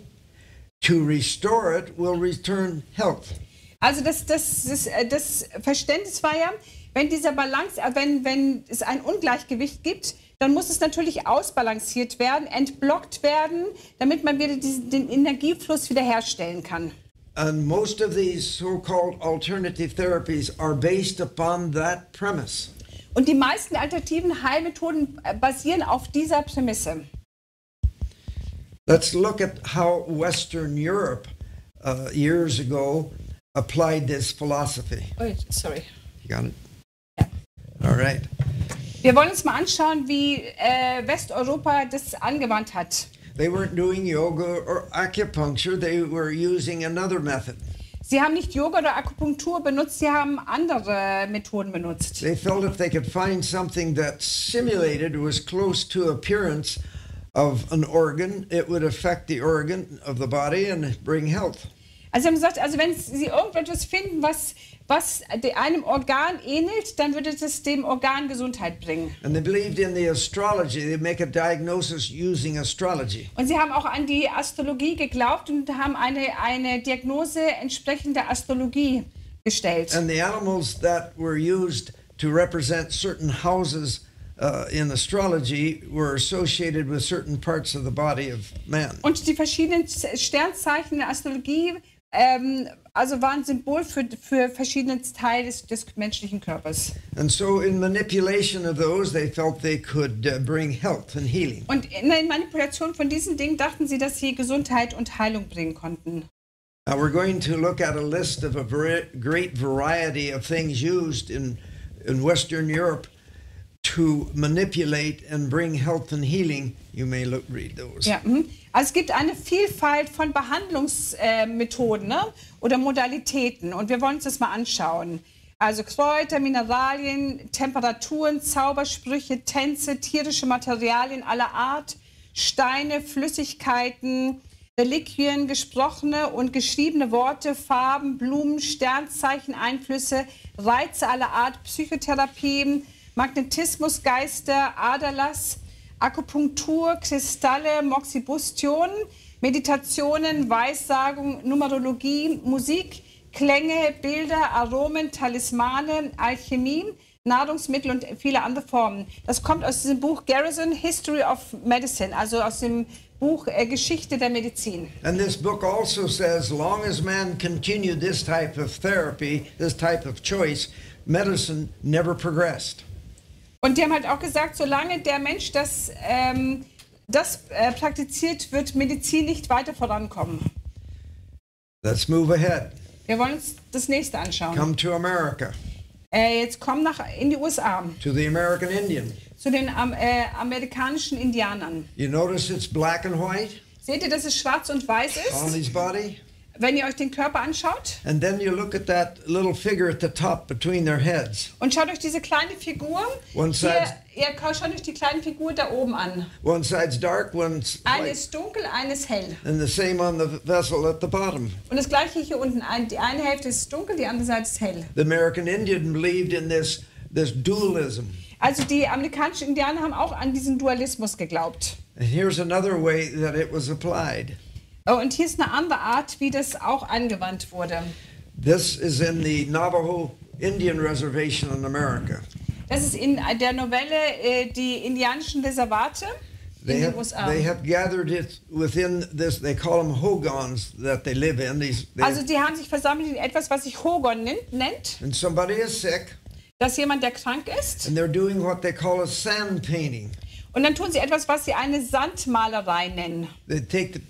to restore it will return health. Also das Verständnis war ja, wenn dieser Balance, wenn es ein Ungleichgewicht gibt, dann muss es natürlich ausbalanciert werden, entblockt werden, damit man wieder den Energiefluss wiederherstellen kann. And most of these so-called alternative therapies are based upon that premise. Und die meisten alternativen Heilmethoden basieren auf dieser Prämisse. Let's look at how Western Europe years ago applied this philosophy. Oh, sorry. You got it? Ja. All right. Wir wollen uns mal anschauen, wie Westeuropa das angewandt hat. They weren't doing yoga or acupuncture. They were using another method. Sie haben nicht Yoga oder Akupunktur benutzt, sie haben andere Methoden benutzt. They felt if they could find something that simulated or was close to appearance of an organ, it would affect the organ of the body and bring health. Also sie haben gesagt, also wenn sie irgendetwas finden, was einem Organ ähnelt, dann würde das dem Organ Gesundheit bringen. And they believed in the astrology. They make a diagnosis using astrology. Und sie haben auch an die Astrologie geglaubt und haben eine Diagnose entsprechend der Astrologie gestellt. And the animals that were used to represent certain houses in astrology were associated with certain parts of the body of man. Und die verschiedenen Sternzeichen der Astrologie also waren Symbol für verschiedene Teile des menschlichen Körpers. And so in manipulation of those, they felt they could bring health and healing. Und in der Manipulation von diesen Dingen dachten sie, dass sie Gesundheit und Heilung bringen konnten. Now we're going to look at a list of a great variety of things used in Western Europe to manipulate and bring health and healing. You may read those. Ja, also es gibt eine Vielfalt von Behandlungsmethoden, ne? Oder Modalitäten und wir wollen uns das mal anschauen. Also Kräuter, Mineralien, Temperaturen, Zaubersprüche, Tänze, tierische Materialien aller Art, Steine, Flüssigkeiten, Reliquien, gesprochene und geschriebene Worte, Farben, Blumen, Sternzeichen, Einflüsse, Reize aller Art, Psychotherapien, Magnetismus, Geister, Aderlass, Akupunktur, Kristalle, Moxibustion, Meditationen, Weissagung, Numerologie, Musik, Klänge, Bilder, Aromen, Talismane, Alchemie, Nahrungsmittel und viele andere Formen. Das kommt aus diesem Buch Garrison, History of Medicine, also aus dem Buch Geschichte der Medizin. And this book also says, long as man continued this type of therapy, this type of choice, medicine never progressed. Und die haben halt auch gesagt, solange der Mensch das praktiziert, wird Medizin nicht weiter vorankommen. Let's move ahead. Wir wollen uns das nächste anschauen. Come to America, Jetzt kommen in die USA, to the American Indian. zu den amerikanischen Indianern. You notice it's black and white Seht ihr, dass es schwarz und weiß on ist, his body? wenn ihr euch den Körper anschaut? And then you look at that little figure at the top between their heads. Und schaut euch diese kleine Figur, One side's- schaut euch die kleine Figur da oben an. One side's dark, one's Eine white. ist dunkel, eine ist hell. And the same on the vessel at the bottom. Und das gleiche hier unten, die eine Hälfte ist dunkel, die andere Seite ist hell. The American Indian believed in this dualism. Also die amerikanischen Indianer haben auch an diesen Dualismus geglaubt. And here's another way that it was applied. Oh, und hier ist eine andere Art, wie das auch angewandt wurde. This is in the Navajo Indian Reservation in America. Das ist in der Novelle die indianischen Reservate in den USA. They have gathered it within this, they call them hogons that they live in. Also die haben sich versammelt in etwas, was sich Hogon nennt. And somebody is sick, Dass jemand, der krank ist. and they're doing what they call a sand painting. Und dann tun sie etwas, was sie eine Sandmalerei nennen. They take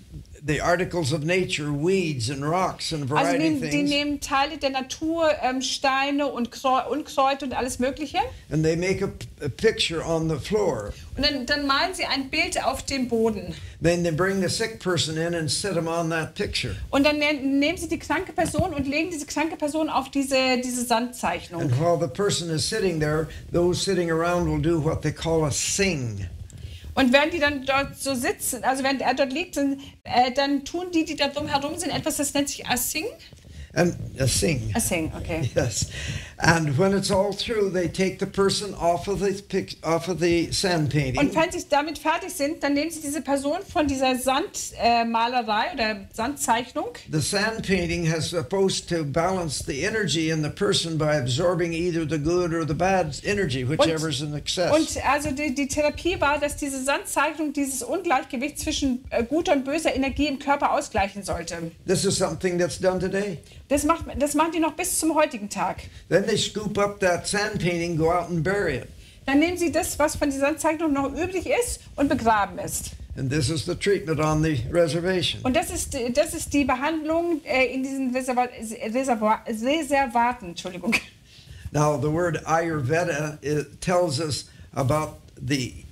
the articles of nature, weeds and rocks and a Also variety of die things, nehmen Teile der Natur, Steine und Unkräuter und alles Mögliche. and they make a picture on the floor. Und dann malen sie ein Bild auf dem Boden. Then they bring the sick person in and sit them on that picture. Und dann nehmen sie die kranke Person und legen diese kranke Person auf diese Sandzeichnung. And while the person is sitting there, those sitting around will do what they call a sing. Und während die dann dort so sitzen, also während er dort liegt, dann tun die da drum herum sind, etwas, das nennt sich Assing. And a sing. Assing, okay. Yes. And when it's all through, they take the person off of the sand painting. Und wenn sie damit fertig sind, dann nehmen sie diese Person von dieser Sandmalerei oder Sandzeichnung. The sand painting has supposed to balance the energy in the person by absorbing either the good or the bad energy, whichever's in excess. Und also die Therapie war, dass diese Sandzeichnung dieses Ungleichgewicht zwischen guter und böser Energie im Körper ausgleichen sollte. This is something that's done today. Das machen die noch bis zum heutigen Tag. Then they scoop up that sand painting, go out and bury it. Dann nehmen sie das, was von dieser Sandzeichnung noch übrig ist und begraben ist. And this is the treatment on the reservation. Und das ist die Behandlung in diesen Reservaten. Entschuldigung. Now, the word Ayurveda, it tells us about the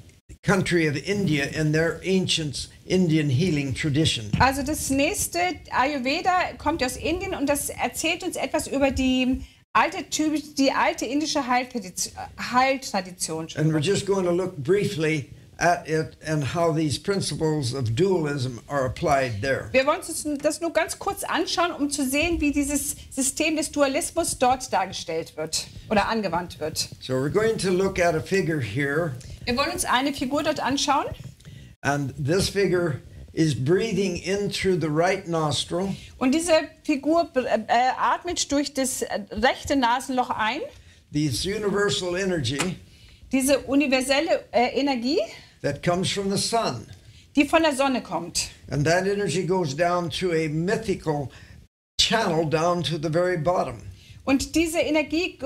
country of India and their ancient Indian healing tradition. Also das nächste, Ayurveda, kommt aus Indien und das erzählt uns etwas über die alte indische Heiltradition. And we're just going to look briefly at it and how these principles of dualism are applied there. Wir wollen uns das nur ganz kurz anschauen, um zu sehen, wie dieses System des Dualismus dort dargestellt wird oder angewandt wird. So we're going to look at a figure here. Wir wollen uns eine Figur dort anschauen. And this figure is breathing in through the right nostril. Und diese Figur atmet durch das rechte Nasenloch ein. This universal energy Diese universelle Energie, that comes from the sun. die von der Sonne kommt. And that energy goes down through a mythical channel down to the very bottom. Und diese Energie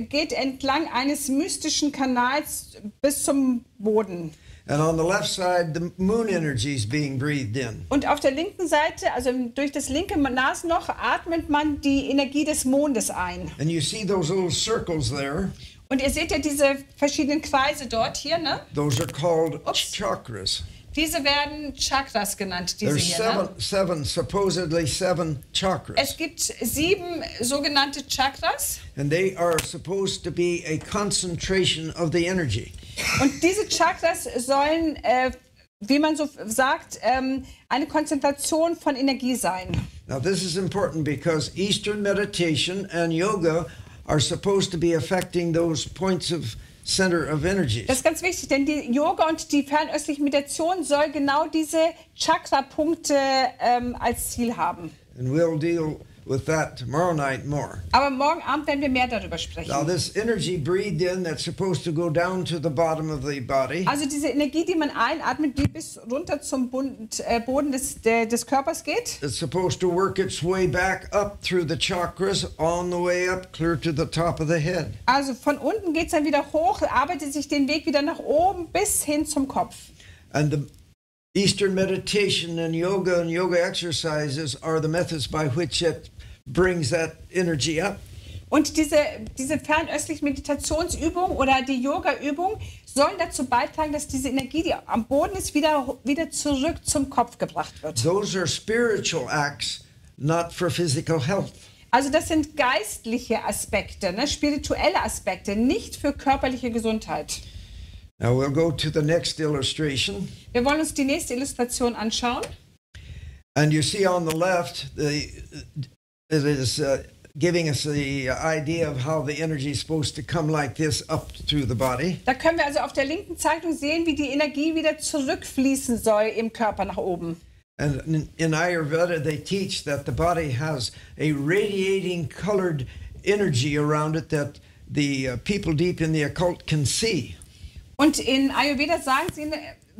geht entlang eines mystischen Kanals bis zum Boden. And on the left side, the moon energy is being breathed in. Und auf der linken Seite, also durch das linke Nasenloch, atmet man die Energie des Mondes ein. And you see those little circles there. Und ihr seht ja diese verschiedenen Kreise dort hier, ne? Those are called chakras. Diese werden Chakras genannt, diese There's hier. Ne? supposedly seven chakras. Es gibt 7 sogenannte Chakras. And they are supposed to be a concentration of the energy. Und diese Chakras sollen, wie man so sagt, eine Konzentration von Energie sein. Now this is important because Eastern meditation and yoga are supposed to be affecting those points of center of energies. Das ist ganz wichtig, denn die Yoga und die fernöstliche Meditation soll genau diese Chakra-Punkte als Ziel haben. And we'll deal with that tomorrow night more. Aber morgen Abend werden wir mehr darüber sprechen. Now this energy breathed in that's supposed to go down to the bottom of the body. Also diese Energie, die man einatmet, die bis runter zum Boden des Körpers geht. It's supposed to work its way back up through the chakras on the way up clear to the top of the head. Also von unten geht es dann wieder hoch, arbeitet sich den Weg wieder nach oben bis hin zum Kopf. And the Eastern meditation and yoga exercises are the methods by which it brings that energy up. Und diese fernöstliche Meditationsübung oder die Yoga-Übung sollen dazu beitragen, dass diese Energie, die am Boden ist, wieder zurück zum Kopf gebracht wird. Those are spiritual acts, not for physical health. Also das sind geistliche Aspekte, ne, spirituelle Aspekte, nicht für körperliche Gesundheit. Now we'll go to the next illustration. Wir wollen uns die nächste Illustration anschauen. And you see on the left, it is giving us the idea of how the energy is supposed to come like this up through the body. Da können wir also auf der linken Zeichnung sehen, wie die Energie wieder zurückfließen soll im Körper nach oben. And in Ayurveda, they teach that the body has a radiating colored energy around it that the people deep in the occult can see. Und in Ayurveda sagen sie,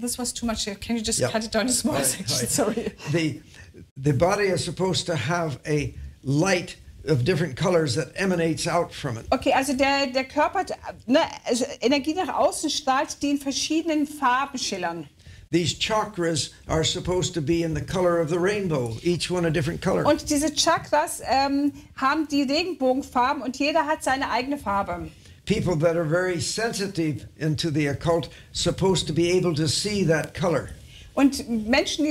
this was too much here. Can you just cut it down to small section? Sorry. The body is supposed to have a light of different colors that emanates out from it. Okay, also der Körper hat also Energie nach außen strahlt, die in verschiedenen Farben schillern. These chakras are supposed to be in the color of the rainbow, each one a different color. Und diese Chakras haben die Regenbogenfarben und jeder hat seine eigene Farbe. People that are very sensitive into the occult supposed to be able to see that color. Und Menschen,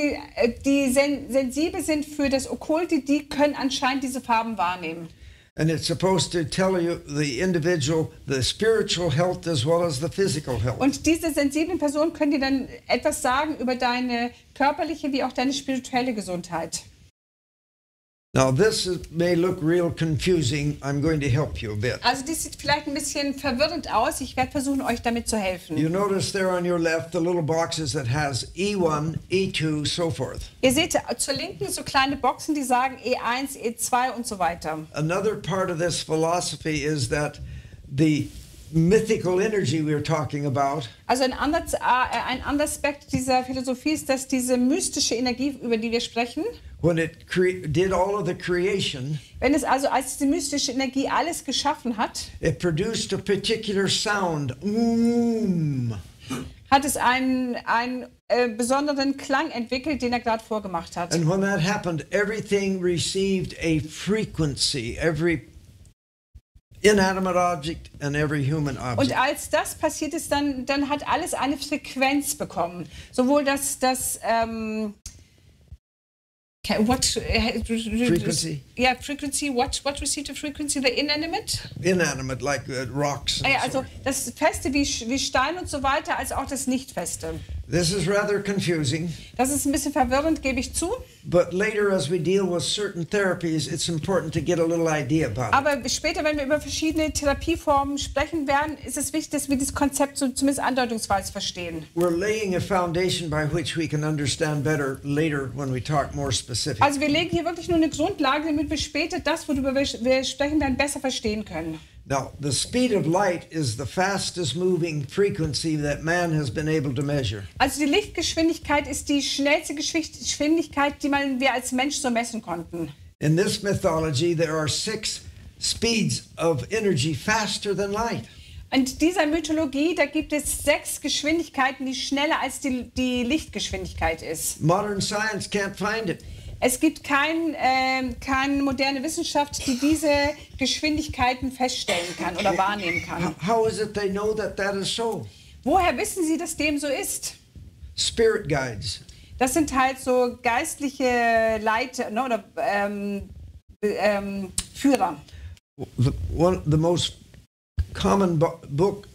die sensibel sind für das Okkulte, die können anscheinend diese Farben wahrnehmen. And it's supposed to tell you the individual, the spiritual health as well as the physical health. Und diese sensiblen Personen können dir dann etwas sagen über deine körperliche wie auch deine spirituelle Gesundheit. Now this may look real confusing. I'm going to help you a bit. Also das sieht vielleicht ein bisschen verwirrend aus. Ich werde versuchen, euch damit zu helfen. You notice there on your left the little boxes that has E1, E2, so forth. Ihr seht zur Linken so kleine Boxen, die sagen E1, E2 und so weiter. Another part of this philosophy is that the mythical energy we're talking about. Also ein anderer Aspekt dieser Philosophie ist, dass diese mystische Energie, über die wir sprechen, When it did all of the creation, wenn es also als diese mystische Energie alles geschaffen hat, it produced a particular sound. hat es einen besonderen Klang entwickelt, den er gerade vorgemacht hat. And when that happened, everything received a frequency, every inanimate object and every human object. Und als das passiert ist, dann hat alles eine Frequenz bekommen. Sowohl Frequency? Yeah, frequency. What received a frequency? The inanimate? Inanimate, like rocks. And Also das Feste wie Stein und so weiter, als auch das Nicht-Feste. This is rather confusing. Das ist ein bisschen verwirrend, gebe ich zu. But later, as we deal with certain therapies, it's important to get a little idea about it. Aber später, wenn wir über verschiedene Therapieformen sprechen werden, ist es wichtig, dass wir dieses Konzept so zumindest andeutungsweise verstehen. We're laying a foundation by which we can understand better later when we talk more specific. Also wir legen hier wirklich nur eine Grundlage, damit wir später das, worüber wir sprechen werden, besser verstehen können. Now, the speed of light is the fastest moving frequency that man has been able to measure. Also die Lichtgeschwindigkeit ist die schnellste Geschwindigkeit, die wir als Mensch so messen konnten. In this mythology, there are 6 speeds of energy faster than light. Und dieser Mythologie, da gibt es 6 Geschwindigkeiten, die schneller als die Lichtgeschwindigkeit ist. Modern science can't find it. Es gibt keine moderne Wissenschaft, die diese Geschwindigkeiten feststellen kann oder wahrnehmen kann. How is it they know that that is so? Woher wissen Sie, dass dem so ist? Spirit guides. Das sind halt so geistliche Leiter, ne, oder Führer. The most common book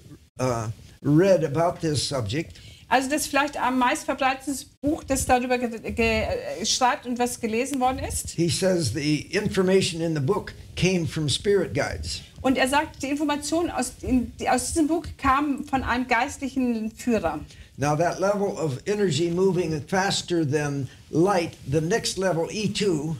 read about this subject. Also das vielleicht am meistverbreitetste Buch, das darüber schreibt und was gelesen worden ist. He says the information in the book came from spirit guides. Und er sagt, die Informationen aus diesem Buch kamen von einem geistlichen Führer. Now that level of energy moving faster than light, the next level E2.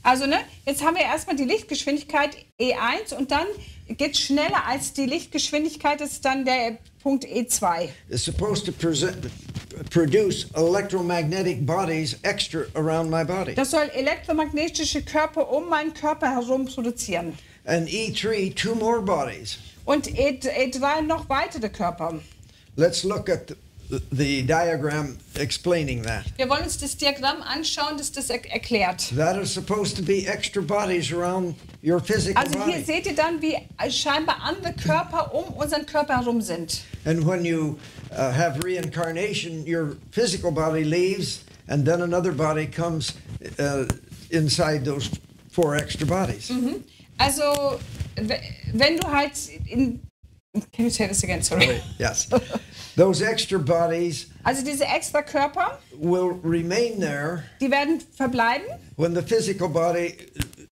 Also ne, jetzt haben wir erstmal die Lichtgeschwindigkeit E1 und dann geht schneller als die Lichtgeschwindigkeit, das ist dann der Punkt E2. Is supposed to produce electromagnetic bodies extra around my body. Das soll elektromagnetische Körper um meinen Körper herum produzieren. And E3, 2 more bodies. Und E3 noch weitere Körper. Let's look at the diagram explaining that. Wir wollen uns das Diagramm anschauen, das das erklärt. That is supposed to be extra bodies around your physical Also body. hier seht ihr dann, wie scheinbar andere Körper um unseren Körper herum sind. And when you have reincarnation, your physical body leaves, and then another body comes inside those 4 extra bodies. Also wenn du halt Can you say this again? Sorry. Yes. Those extra bodies Also diese extra Körper, will remain there die werden verbleiben. when the physical body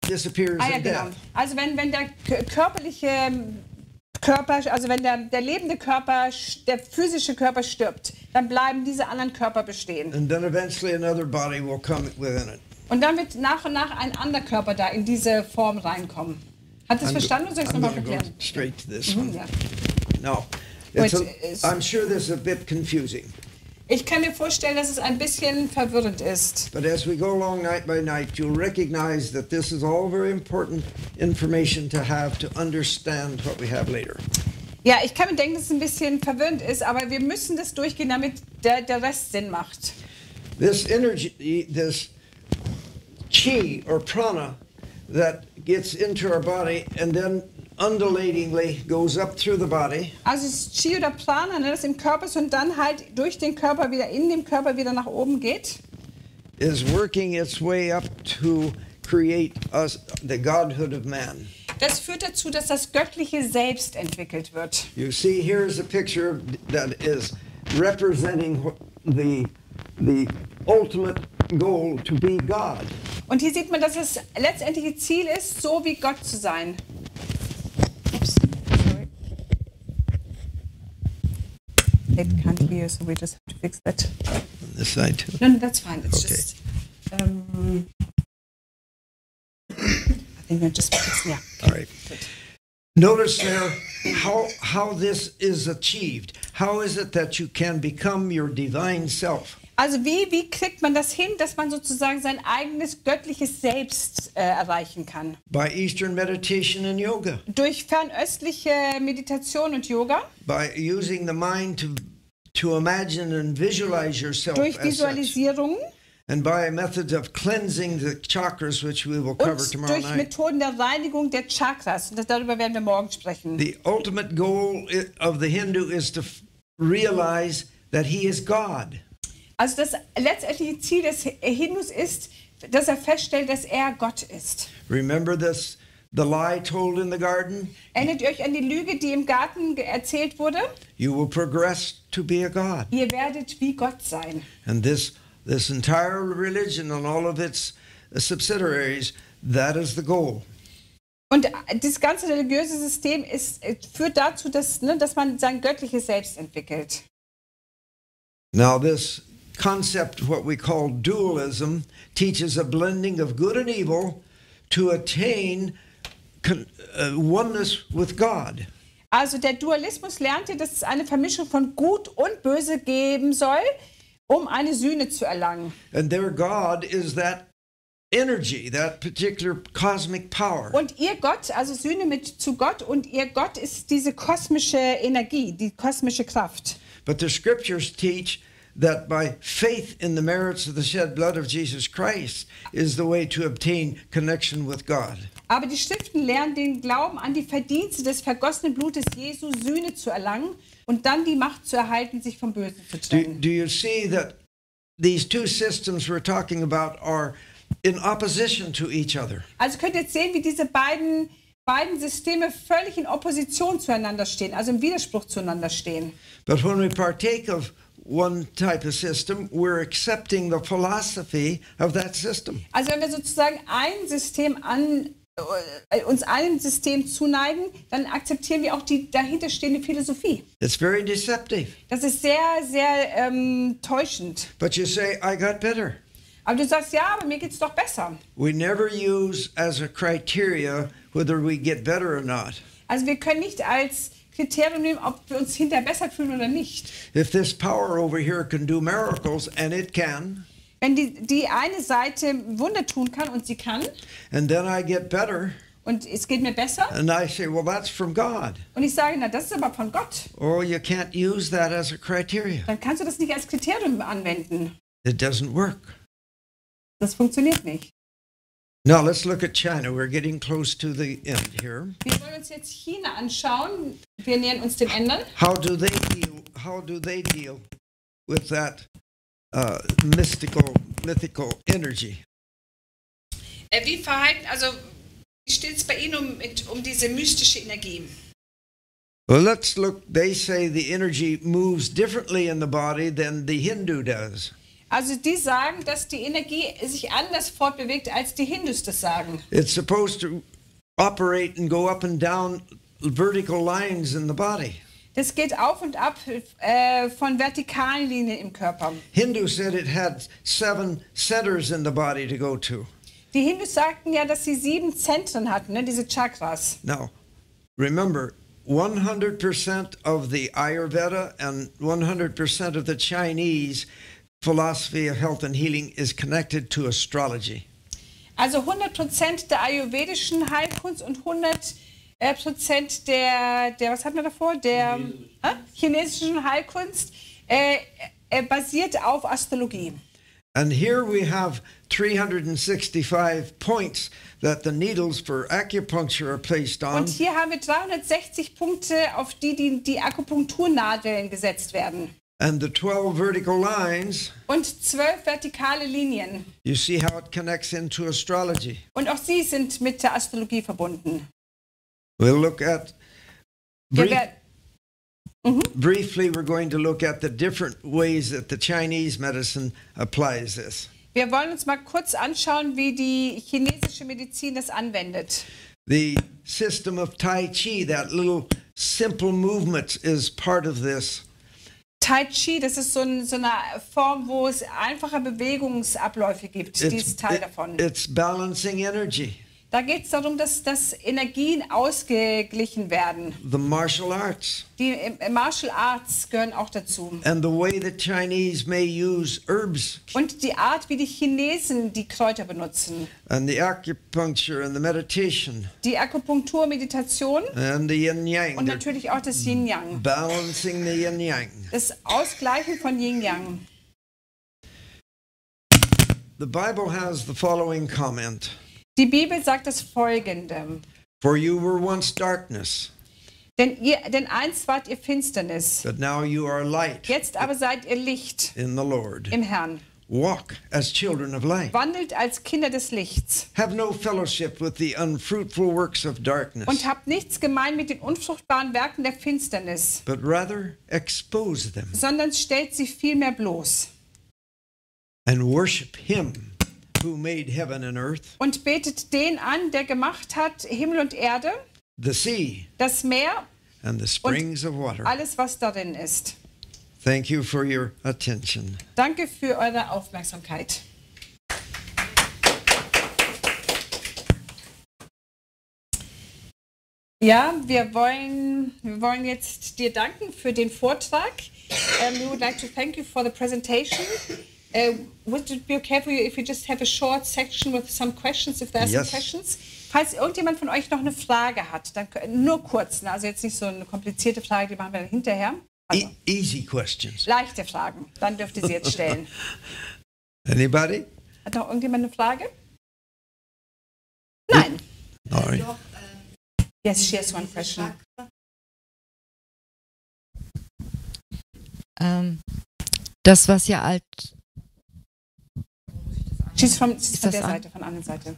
disappears Ja, in genau. death. Also wenn der körperliche Körper, also wenn der lebende Körper, der physische Körper stirbt, dann bleiben diese anderen Körper bestehen. And then eventually another body will come within it. Und dann wird nach und nach ein anderer Körper da in diese Form reinkommen. Hat das verstanden oder soll ich es I'm nochmal going to erklären? go straight to this one. Ja. No. Which I'm sure this is a bit confusing. Ich kann mir vorstellen, dass es ein bisschen verwirrend ist. But as we go along night by night, you'll recognize that this is all very important information to have to understand what we have later. Ja, ich kann mir denken, dass es ein bisschen verwirrend ist, aber wir müssen das durchgehen, damit der Rest Sinn macht. This energy, this chi or prana that gets into our body and then undulatingly goes up through the body. Also das Chi oder Prana, ne, das im Körper ist und dann halt durch den Körper wieder, in dem Körper wieder nach oben geht. Is working its way up to create us, the godhood of man. Das führt dazu, dass das göttliche Selbst entwickelt wird. You see, here's a picture that is representing the ultimate goal to be God. Und hier sieht man, dass das letztendliche Ziel ist, so wie Gott zu sein. Oops, sorry. It can't hear, so we just have to fix that. On this side too. No, that's fine. It's Okay. just. I think we're just fixing. Yeah. All right. Notice there how this is achieved. How is it that you can become your divine self? Also wie kriegt man das hin, dass man sozusagen sein eigenes göttliches Selbst erreichen kann? By Eastern meditation and yoga. Durch fernöstliche Meditation und Yoga. By using the mind to imagine and visualize yourself durch as such. Visualisierung And by methods of cleansing the chakras, which we will cover und tomorrow durch night. Methoden der Reinigung der Chakras. Und darüber werden wir morgen sprechen. The ultimate goal of the Hindu is to realize that he is God. Also das letztendliche Ziel des Hindus ist, dass er feststellt, dass er Gott ist. Remember this, the lie told in the garden? Erinnert ihr euch an die Lüge, die im Garten erzählt wurde? You will progress to be a God. Ihr werdet wie Gott sein. And this entire religion and all of its subsidiaries, that is the goal. Und das ganze religiöse System führt dazu, dass man sein göttliches Selbst entwickelt. Now this concept, what we call dualism, teaches a blending of good and evil to attain oneness with God. Also der Dualismus lernte, dass es eine Vermischung von Gut und Böse geben soll, um eine Sühne zu erlangen. And their God is that energy, that particular cosmic power. Und ihr Gott, also Sühne zu Gott, und ihr Gott ist diese kosmische Energie, die kosmische Kraft. But the scriptures teach that by faith in the merits of the shed blood of Jesus Christ is the way to obtain connection with God. Aber die Schriften lernen den Glauben an die Verdienste des vergossenen Blutes Jesu, Sühne zu erlangen und dann die Macht zu erhalten, sich vom Bösen zu trennen. Do you see that these two systems we're talking about are in opposition to each other? Also könnt ihr jetzt sehen, wie diese beiden Systeme völlig in Opposition zueinander stehen, also im Widerspruch zueinander stehen. But when we partake of one type of system, we're accepting the philosophy of that system. Also wenn wir sozusagen uns einem System zuneigen, dann akzeptieren wir auch die dahinterstehende Philosophie. It's very deceptive. Das ist sehr, sehr täuschend. But you say, I got better. Aber du sagst, ja, aber mir geht's doch besser. We never use as a criteria whether we get better or not. Also wir können nicht als Kriterium nehmen, ob wir uns hinterher besser fühlen oder nicht. If this power over here can do miracles, and it can, Wenn die eine Seite Wunder tun kann, und sie kann, and then I get better, und es geht mir besser, and I say, well, that's from God. und ich sage, na, das ist aber von Gott, Oh, you can't use that as a criteria. dann kannst du das nicht als Kriterium anwenden. It doesn't work. Das funktioniert nicht. Now let's look at China. We're getting close to the end here. Wir wollen uns jetzt China anschauen. Wir nähern uns dem Ende. How do they deal with that mythical energy? Wie steht es bei Ihnen um diese mystische Energie? Well, let's look. They say the energy moves differently in the body than the Hindu does. Also die sagen, dass die Energie sich anders fortbewegt, als die Hindus das sagen. It's supposed to operate and go up and down vertical lines in the body. Das geht auf und ab von vertikalen Linien im Körper. Hindu said it had 7 centers in the body to go to. Die Hindus sagten ja, dass sie 7 Zentren hatten, ne, diese Chakras. Now, remember, 100% of the Ayurveda and 100% of the Chinese philosophy of health and healing is connected to astrology. Also 100% der ayurvedischen Heilkunst und 100% der was hatten wir davor? Der chinesischen Heilkunst basiert auf Astrologie. And here we have 365 points that the needles for acupuncture are placed on. Und hier haben wir 360 Punkte, auf die Akupunkturnadeln gesetzt werden. And the 12 vertical lines, und 12 vertikale Linien. you see how it connects into astrology. Und auch sie sind mit der Astrologie verbunden. We'll look at, Wir werden- briefly, we're going to look at the different ways that the Chinese medicine applies this. Wir wollen uns mal kurz anschauen, wie die chinesische Medizin das anwendet. The system of Tai Chi, that little simple movement, is part of this. Tai Chi, das ist so eine Form, wo es einfache Bewegungsabläufe gibt. Die ist Teil davon. It's balancing energy. Da geht es darum, dass Energien ausgeglichen werden. The martial arts. Die Martial Arts gehören auch dazu. And the way the Chinese may use herbs. Und die Art, wie die Chinesen die Kräuter benutzen. And the acupuncture and the meditation. Die Akupunktur, Meditation. And the yin-yang. Und natürlich auch das Yin-Yang. Balancing the yin-yang. Das Ausgleichen von Yin-Yang. The Bible has the following comment. Die Bibel sagt das Folgende. For you were once darkness, Denn einst wart ihr Finsternis. but now you are light Jetzt aber seid ihr Licht in the Lord. im Herrn. Walk as children of light. Wandelt als Kinder des Lichts. Have no fellowship with the unfruitful works of darkness, Und habt nichts gemein mit den unfruchtbaren Werken der Finsternis, but rather expose them sondern stellt sie vielmehr bloß. and worship him who made heaven and earth, Und betet den an, der gemacht hat Himmel und Erde, the sea, das Meer, and the springs of water. alles was darin ist. Thank you for your attention. Danke für eure Aufmerksamkeit. Ja, wir wollen jetzt dir danken für den Vortrag. We would like to thank you for the presentation. Would it be okay for you if we just have a short section with some questions, if there are some Yes. questions? Falls irgendjemand von euch noch eine Frage hat, dann nur kurz, also jetzt nicht so eine komplizierte Frage, die machen wir dann hinterher. Also, Easy questions. leichte Fragen, dann dürft ihr sie jetzt stellen. Anybody? Hat noch irgendjemand eine Frage? Nein. All right. Yes, she has one question. Das, was ja She's von das der an? Seite, von der anderen Seite.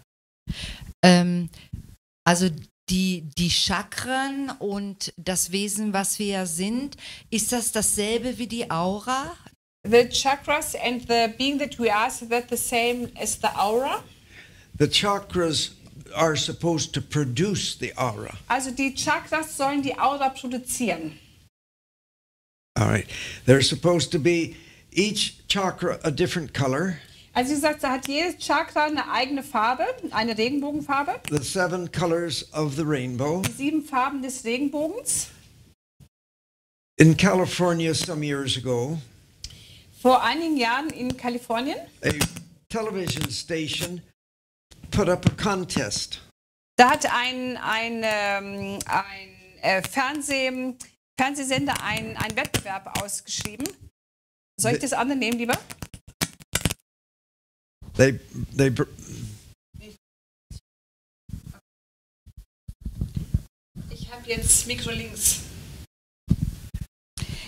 also die Chakren und das Wesen, was wir ja sind, ist das dasselbe wie die Aura? The chakras and the being that we are, so that the same as the aura? The chakras are supposed to produce the aura. Also die Chakras sollen die Aura produzieren. All right. They're supposed to be each chakra a different color. Also wie gesagt, da hat jedes Chakra eine eigene Farbe, eine Regenbogenfarbe. The 7 colors of the rainbow. Die 7 Farben des Regenbogens. In California some years ago, Vor einigen Jahren in Kalifornien, a television station put up a contest. da hat ein Fernsehsender einen Wettbewerb ausgeschrieben. Soll ich das andere nehmen, lieber? They Ich habe jetzt Mikro links.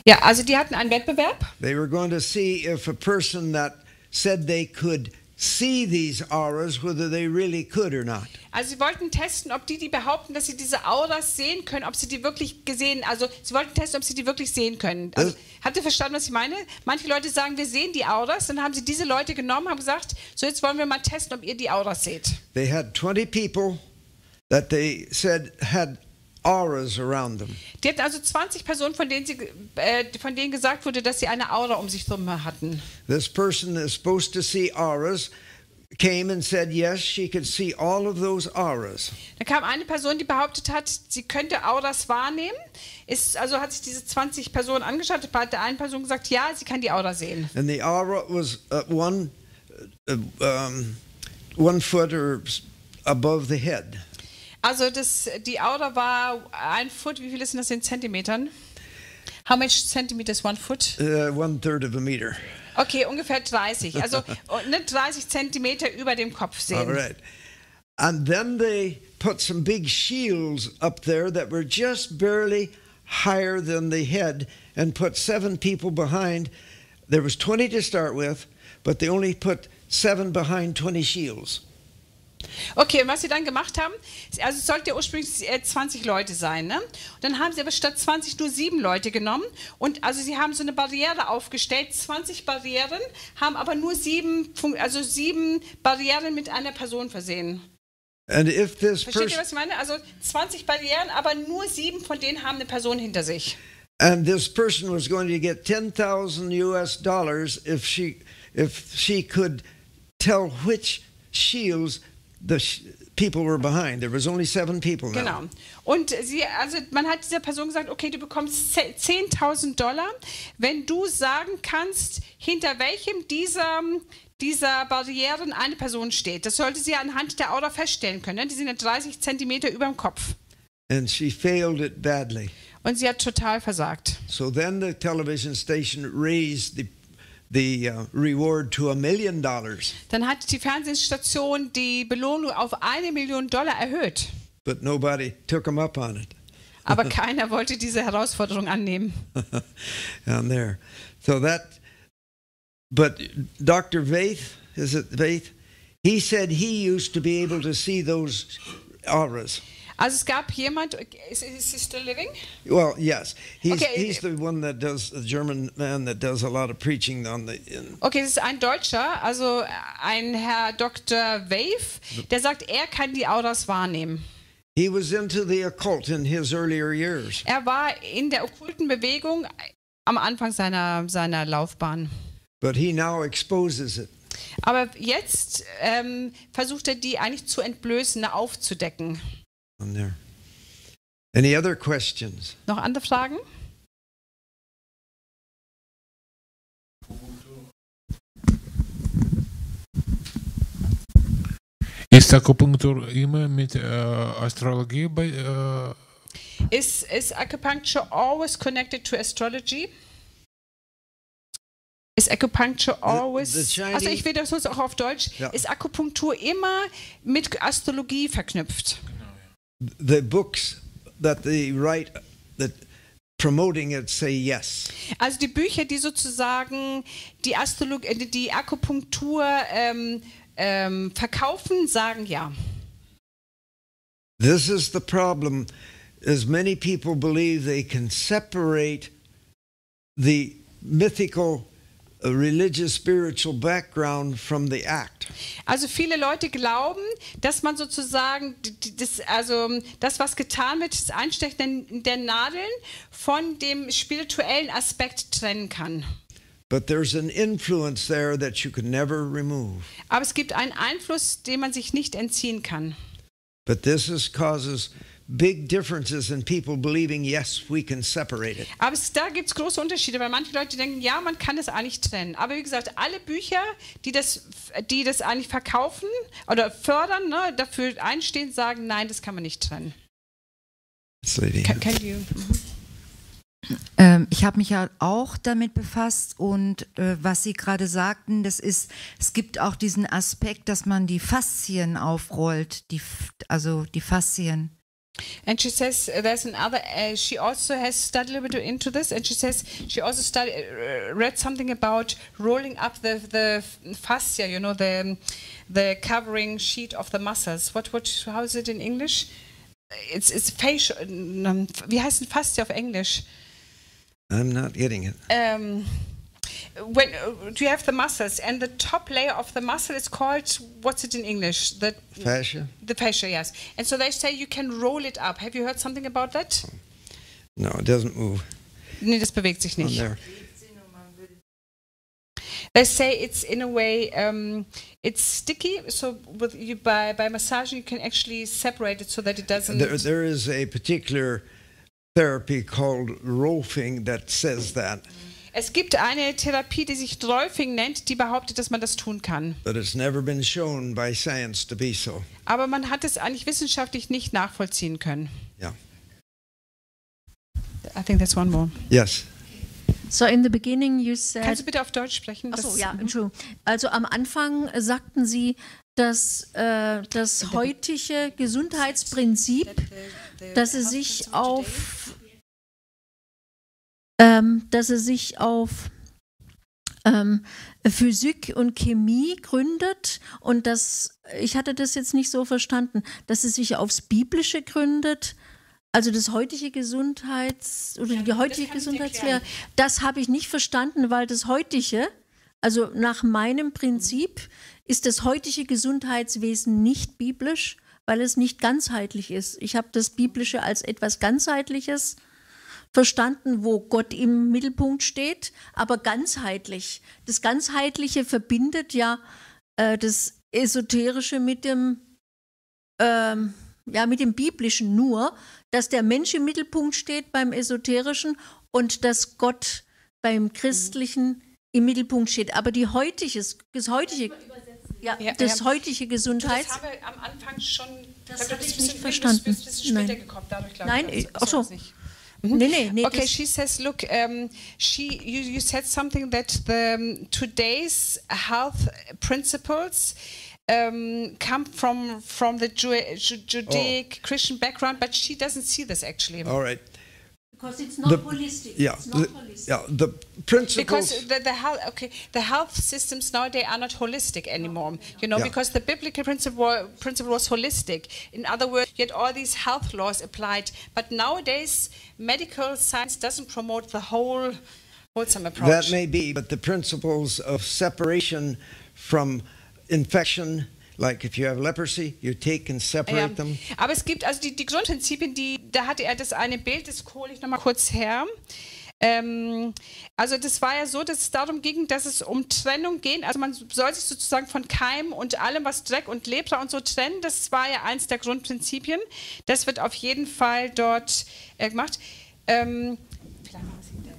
Ja, also die hatten einen Wettbewerb. They were going to see if a person that said they could see these auras, whether they really could or not. Also sie wollten testen, ob die behaupten, dass sie diese Auras sehen können, ob sie die wirklich gesehen, also sie wollten testen, ob sie die wirklich sehen können. Also, habt ihr verstanden, was ich meine? Manche Leute sagen, wir sehen die Auras, dann haben sie diese Leute genommen, haben gesagt, so jetzt wollen wir mal testen, ob ihr die Auras seht. They had 20 people that they said had auras around them. Die hatten also 20 Personen, von denen gesagt wurde, dass sie eine Aura um sich herum hatten. This person is supposed to see auras came and said yes, she could see all of those auras. Da kam eine Person, die behauptet hat, sie könnte Auras wahrnehmen. Also hat sich diese 20 Personen angeschaut, hat der eine Person gesagt, ja, sie kann die Aura sehen. And the aura was 1 foot or above the head. Also die Aura war 1 Foot, wie viel ist denn das in Zentimetern? How much centimeters 1 foot? 1/3 of a meter. Okay, ungefähr 30. Also 30 Zentimeter über dem Kopf sehen. All right. And then they put some big shields up there that were just barely higher than the head and put 7 people behind. There was 20 to start with, but they only put 7 behind 20 shields. Okay, und was sie dann gemacht haben, also es sollte ja ursprünglich 20 Leute sein, ne? Und dann haben sie aber statt 20 nur 7 Leute genommen und also sie haben so eine Barriere aufgestellt, 20 Barrieren, haben aber nur 7 Barrieren mit einer Person versehen. And if this Versteht ihr, person was ich meine? Also 20 Barrieren, aber nur 7 von denen haben eine Person hinter sich. and this person was going to get $10,000 if she could tell which shields people were behind. There was only 7 people now. Genau. Und man hat dieser Person gesagt, okay, du bekommst $10.000, wenn du sagen kannst, hinter welchem dieser Barrieren eine Person steht. Das sollte sie anhand der Aura feststellen können. Die sind ja 30 Zentimeter über dem Kopf. And she failed it badly. Und sie hat total versagt. So then the television station raised the reward to $1 million. Dann hat die Fernsehstation die Belohnung auf $1 Million erhöht. But nobody took them up on it. Aber keiner wollte diese Herausforderung annehmen. Down there. So but Dr. Vaith, is it Vaith? He said he used to be able to see those auras. Also es gab jemand, is he still living? Well, yes. He's the one that does, the German man that does a lot of preaching on the... Okay, das ist ein Deutscher, also ein Herr Dr. Vaith, der sagt, er kann die Auras wahrnehmen. He was into the occult in his earlier years. Er war in der okkulten Bewegung am Anfang seiner Laufbahn. But he now exposes it. Aber jetzt versucht er die eigentlich zu entblößen, aufzudecken. On there. Any other questions? Noch andere Fragen? Ist Akupunktur immer mit Astrologie bei? Is acupuncture always connected to astrology? Ist Acupuncture always... Also ich will das sonst auch auf Deutsch. Ja. Ist Akupunktur immer mit Astrologie verknüpft? The books that they write that promoting it say yes. Also die Bücher, die sozusagen die Akupunktur verkaufen, sagen ja. This is the problem, as many people believe they can separate the mythical religious spiritual background from the act. Also viele Leute glauben, dass man sozusagen das was getan wird, das Einstechen der Nadeln von dem spirituellen Aspekt trennen kann. But there's an influence there that you can never remove. Aber es gibt einen Einfluss, dem man sich nicht entziehen kann. But this causes big differences in people believing, yes, we can separate it. Aber da gibt es große Unterschiede, weil manche Leute denken, ja, man kann es eigentlich trennen. Aber wie gesagt, alle Bücher, die das eigentlich verkaufen oder fördern, ne, dafür einstehen, sagen, nein, das kann man nicht trennen. Can you? Ich habe mich ja auch damit befasst und was Sie gerade sagten, es gibt auch diesen Aspekt, dass man die Faszien aufrollt, also die Faszien. And she says there's another. She also has studied a little bit into this, and she says she also read something about rolling up the fascia, you know, the covering sheet of the muscles. How is it in English? It's facial. Wie heißt denn Fascia auf Englisch? I'm not getting it. When you have the muscles, and the top layer of the muscle is called, what's it in English? The fascia? The fascia, yes. And so they say you can roll it up. Have you heard something about that? No, it doesn't move. Nee, das bewegt sich nicht. They say it's in a way, it's sticky, so by massaging you can actually separate it so that it doesn't... There is a particular therapy called Rolfing that says that. Es gibt eine Therapie, die sich Rolfing nennt, die behauptet, dass man das tun kann. But it's never been shown by science to be so. Aber man hat es eigentlich wissenschaftlich nicht nachvollziehen können. Yeah. I think there's one more. Yes. So in the beginning you said... Kannst du bitte auf Deutsch sprechen? Achso, ja, Entschuldigung. Also am Anfang sagten Sie, dass das heutige Gesundheitsprinzip, dass es sich auf Physik und Chemie gründet und ich hatte das jetzt nicht so verstanden, dass es sich aufs Biblische gründet, also das heutige die heutige Gesundheitslehre, das habe ich nicht verstanden, weil das heutige, also nach meinem Prinzip, ist das heutige Gesundheitswesen nicht biblisch, weil es nicht ganzheitlich ist. Ich habe das Biblische als etwas Ganzheitliches verstanden, wo Gott im Mittelpunkt steht, aber ganzheitlich. Das Ganzheitliche verbindet ja das Esoterische mit dem mit dem Biblischen nur, dass der Mensch im Mittelpunkt steht beim Esoterischen und dass Gott beim Christlichen im Mittelpunkt steht. Aber das heutige Gesundheits... Das haben wir am Anfang schon... Das habe ich nicht verstanden. Du bist ein bisschen später gekommen, dadurch glaube ich. Nein, ach so. Nee. Okay, she says, look, you said something that today's health principles come from the Judaic Christian background, but she doesn't see this actually. All right. Because it's not holistic. Yeah, it's not holistic. Yeah, the principles... Because the health systems nowadays are not holistic anymore. You know, Yeah. because the biblical principle was holistic. In other words, yet all these health laws applied. But nowadays, medical science doesn't promote the wholesome approach. That may be, but the principles of separation from infection, like if you have leprosy, you take and separate them. Aber es gibt also die Grundprinzipien, da hatte er das eine Bild, das hole ich nochmal kurz her. Also das war ja so, dass es darum ging, dass es um Trennung geht. Also man soll sich sozusagen von Keim und allem, was Dreck und Lepra und so trennen. Das war ja eins der Grundprinzipien. Das wird auf jeden Fall dort gemacht. Vielleicht machen wir es hinterher.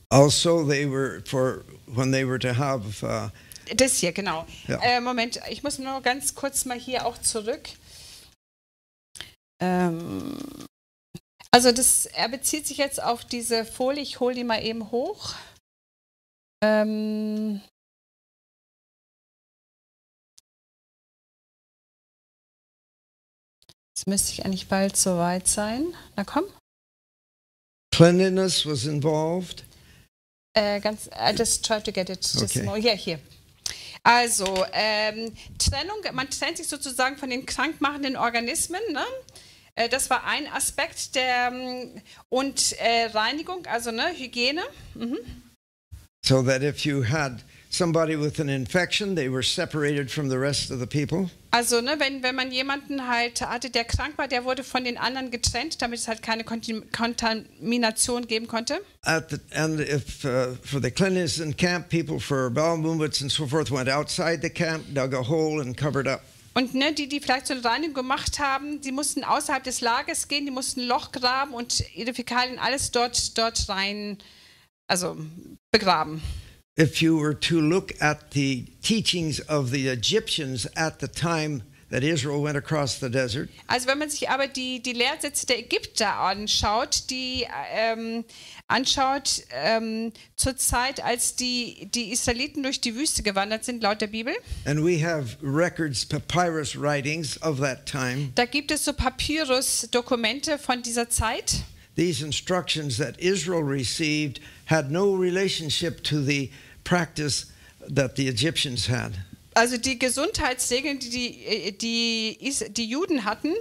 Also, when they were to have... Das hier, genau. Ja. Moment, ich muss nur ganz kurz mal hier auch zurück. Also er bezieht sich jetzt auf diese Folie, ich hole die mal eben hoch. Jetzt müsste ich eigentlich bald soweit sein. Na komm. Cleanliness was involved. I just try to get it just Okay. more. Ja, hier. Also, Trennung, man trennt sich sozusagen von den krankmachenden Organismen, ne? Das war ein Aspekt und Reinigung, also ne, Hygiene. So that if you had somebody with an infection, they were separated from the rest of the people. Also ne, wenn man jemanden halt hatte, der krank war, der wurde von den anderen getrennt, damit es halt keine Kontamination geben konnte. And if for the cleanliness in camp, people for bowel movements and so forth went outside the camp, dug a hole and covered up. Und ne, die vielleicht so eine Reinigung gemacht haben, die mussten außerhalb des Lagers gehen, die mussten ein Loch graben und ihre Fäkalien alles dort rein, also begraben. If you were to look at the teachings of the Egyptians at the time that Israel went across the desert, Also wenn man sich aber die Lehrsätze der Ägypter anschaut, zur Zeit, als die Israeliten durch die Wüste gewandert sind, laut der Bibel, and we have records, papyrus writings of that time, da gibt es so Papyrus-Dokumente von dieser Zeit. these instructions that Israel received had no relationship to the practice that the Egyptians had. Also die Gesundheitsregeln, die Juden hatten,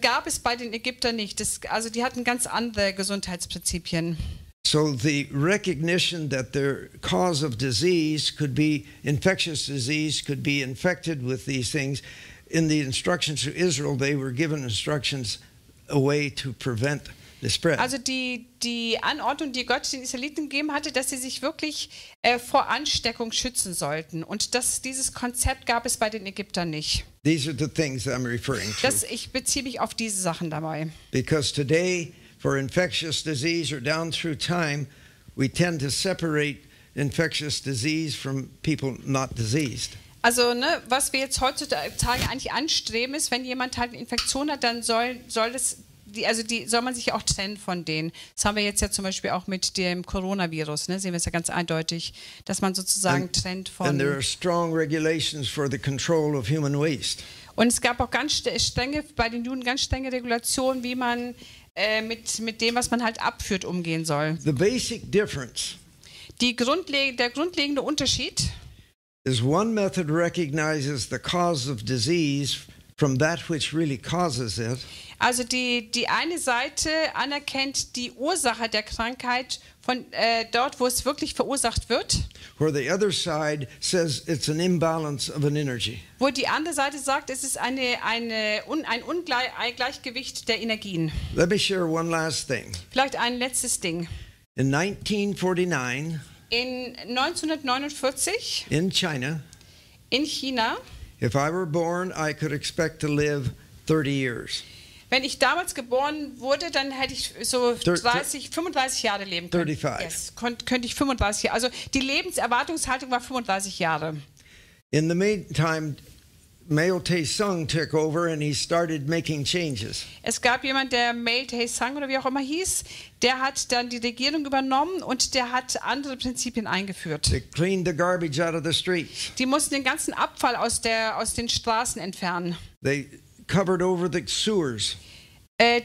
gab es bei den Ägyptern nicht. Also die hatten ganz andere Gesundheitsprinzipien. So the recognition that their cause of disease could be infectious disease, could be infected with these things. In the instructions to Israel, they were given instructions a way to prevent the spread. Also die Anordnung, die Gott den Israeliten gegeben hatte, dass sie sich wirklich vor Ansteckung schützen sollten. Und dieses Konzept gab es bei den Ägyptern nicht. These are the things I'm referring to. Ich beziehe mich auf diese Sachen dabei. Because today, for infectious disease or down through time, we tend to separate infectious disease from people not diseased. Also, ne, was wir jetzt heutzutage eigentlich anstreben, ist, wenn jemand halt eine Infektion hat, dann soll man sich ja auch trennen von denen. Das haben wir jetzt ja zum Beispiel auch mit dem Coronavirus, ne, sehen wir es ja ganz eindeutig, dass man sozusagen trennt von... And there are strong regulations for the control of human waste. Und es gab auch ganz strenge, bei den Juden ganz strenge Regulationen, wie man mit dem, was man halt abführt, umgehen soll. The basic difference Der grundlegende Unterschied is one method recognizes the cause of disease from that which really causes it. Also die eine Seite anerkennt die Ursache der Krankheit von dort, wo es wirklich verursacht wird. Where the other side says it's an imbalance of an energy. Wo die andere Seite sagt, es ist ein Ungleichgewicht der Energien. Let me share one last thing. Vielleicht ein letztes Ding. In 1949, In 1949 in China, in China If I were born, I could expect to live 30 years. Wenn ich damals geboren wurde, dann hätte ich so 35 Jahre leben können. 35. Yes, könnte ich 35 Jahre. Also die Lebenserwartungshaltung war 35 Jahre. In the meantime, Mao Tae-sung took over and he started making changes. Es gab jemand, der Mao Tae-sung oder wie auch immer hieß, der hat dann die Regierung übernommen und der hat andere Prinzipien eingeführt. They cleaned the garbage out of the streets. Die mussten den ganzen Abfall aus den Straßen entfernen. They covered over the sewers.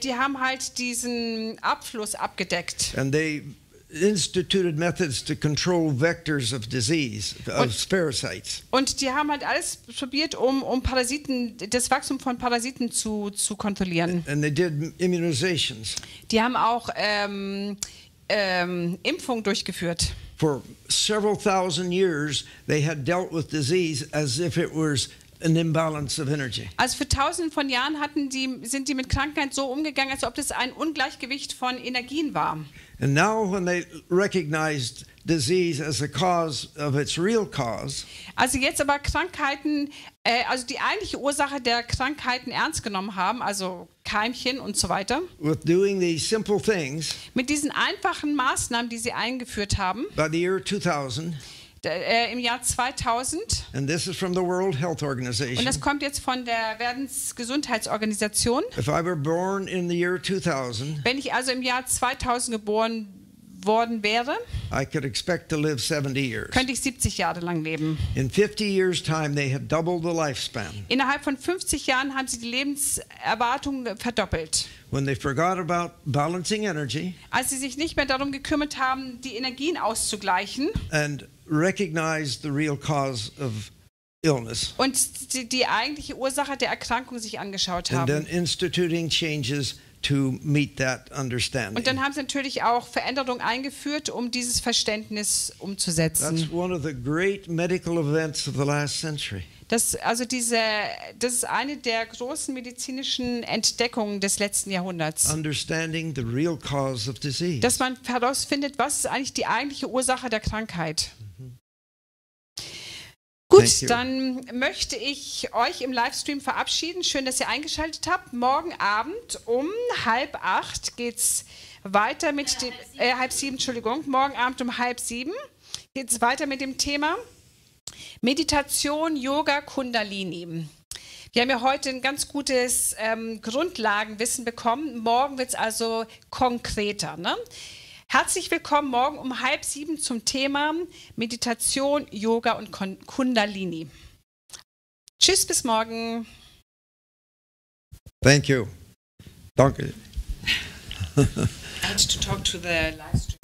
Die haben halt diesen Abfluss abgedeckt. And they instituted methods to control vectors of disease, of parasites. Und die haben halt alles probiert, um Parasiten, das Wachstum von Parasiten zu kontrollieren. And they did immunizations. Die haben auch Impfungen durchgeführt. For several thousand years, they had dealt with disease as if it was an imbalance of energy. Also für tausenden von Jahren sind die mit Krankheit so umgegangen, als ob das ein Ungleichgewicht von Energien war. And now when they recognized disease as a cause of its real cause, also jetzt aber Krankheiten, also die eigentliche Ursache der Krankheiten ernst genommen haben, also Keimchen und so weiter. with doing these simple things, Mit diesen einfachen Maßnahmen, die sie eingeführt haben, by the year 2000, im Jahr 2000, and this is from the World Health und Organization, das kommt jetzt von der Weltgesundheitsorganisation. if I were born in the year 2000, Wenn ich also im Jahr 2000 geboren worden wäre, I could expect to live 70 years. könnte ich 70 Jahre lang leben. In 50 years' time, they had doubled the lifespan. Innerhalb von 50 Jahren haben sie die Lebenserwartung verdoppelt. When they forgot about balancing energy Als sie sich nicht mehr darum gekümmert haben, die Energien auszugleichen and recognized the real cause of illness, und die eigentliche Ursache der Erkrankung sich angeschaut and then haben. instituting changes to meet that Und understanding. dann haben sie natürlich auch Veränderungen eingeführt, um dieses Verständnis That's umzusetzen. one of the great medical events of the last century. Das ist eine der großen medizinischen Entdeckungen des letzten Jahrhunderts. Understanding the real cause of disease. Dass man herausfindet, was ist eigentlich die eigentliche Ursache der Krankheit. Thank Gut, you. dann möchte ich euch im Livestream verabschieden. Schön, dass ihr eingeschaltet habt. Morgen Abend um 7:30 geht es weiter mit dem, 6:30, Entschuldigung. Morgen Abend um 6:30 geht es weiter mit dem Thema Meditation, Yoga, Kundalini. Wir haben ja heute ein ganz gutes Grundlagenwissen bekommen. Morgen wird es also konkreter. Ne? Herzlich willkommen morgen um 6:30 zum Thema Meditation, Yoga und Kundalini. Tschüss, bis morgen. Thank you. Danke. I had to talk to the live stream.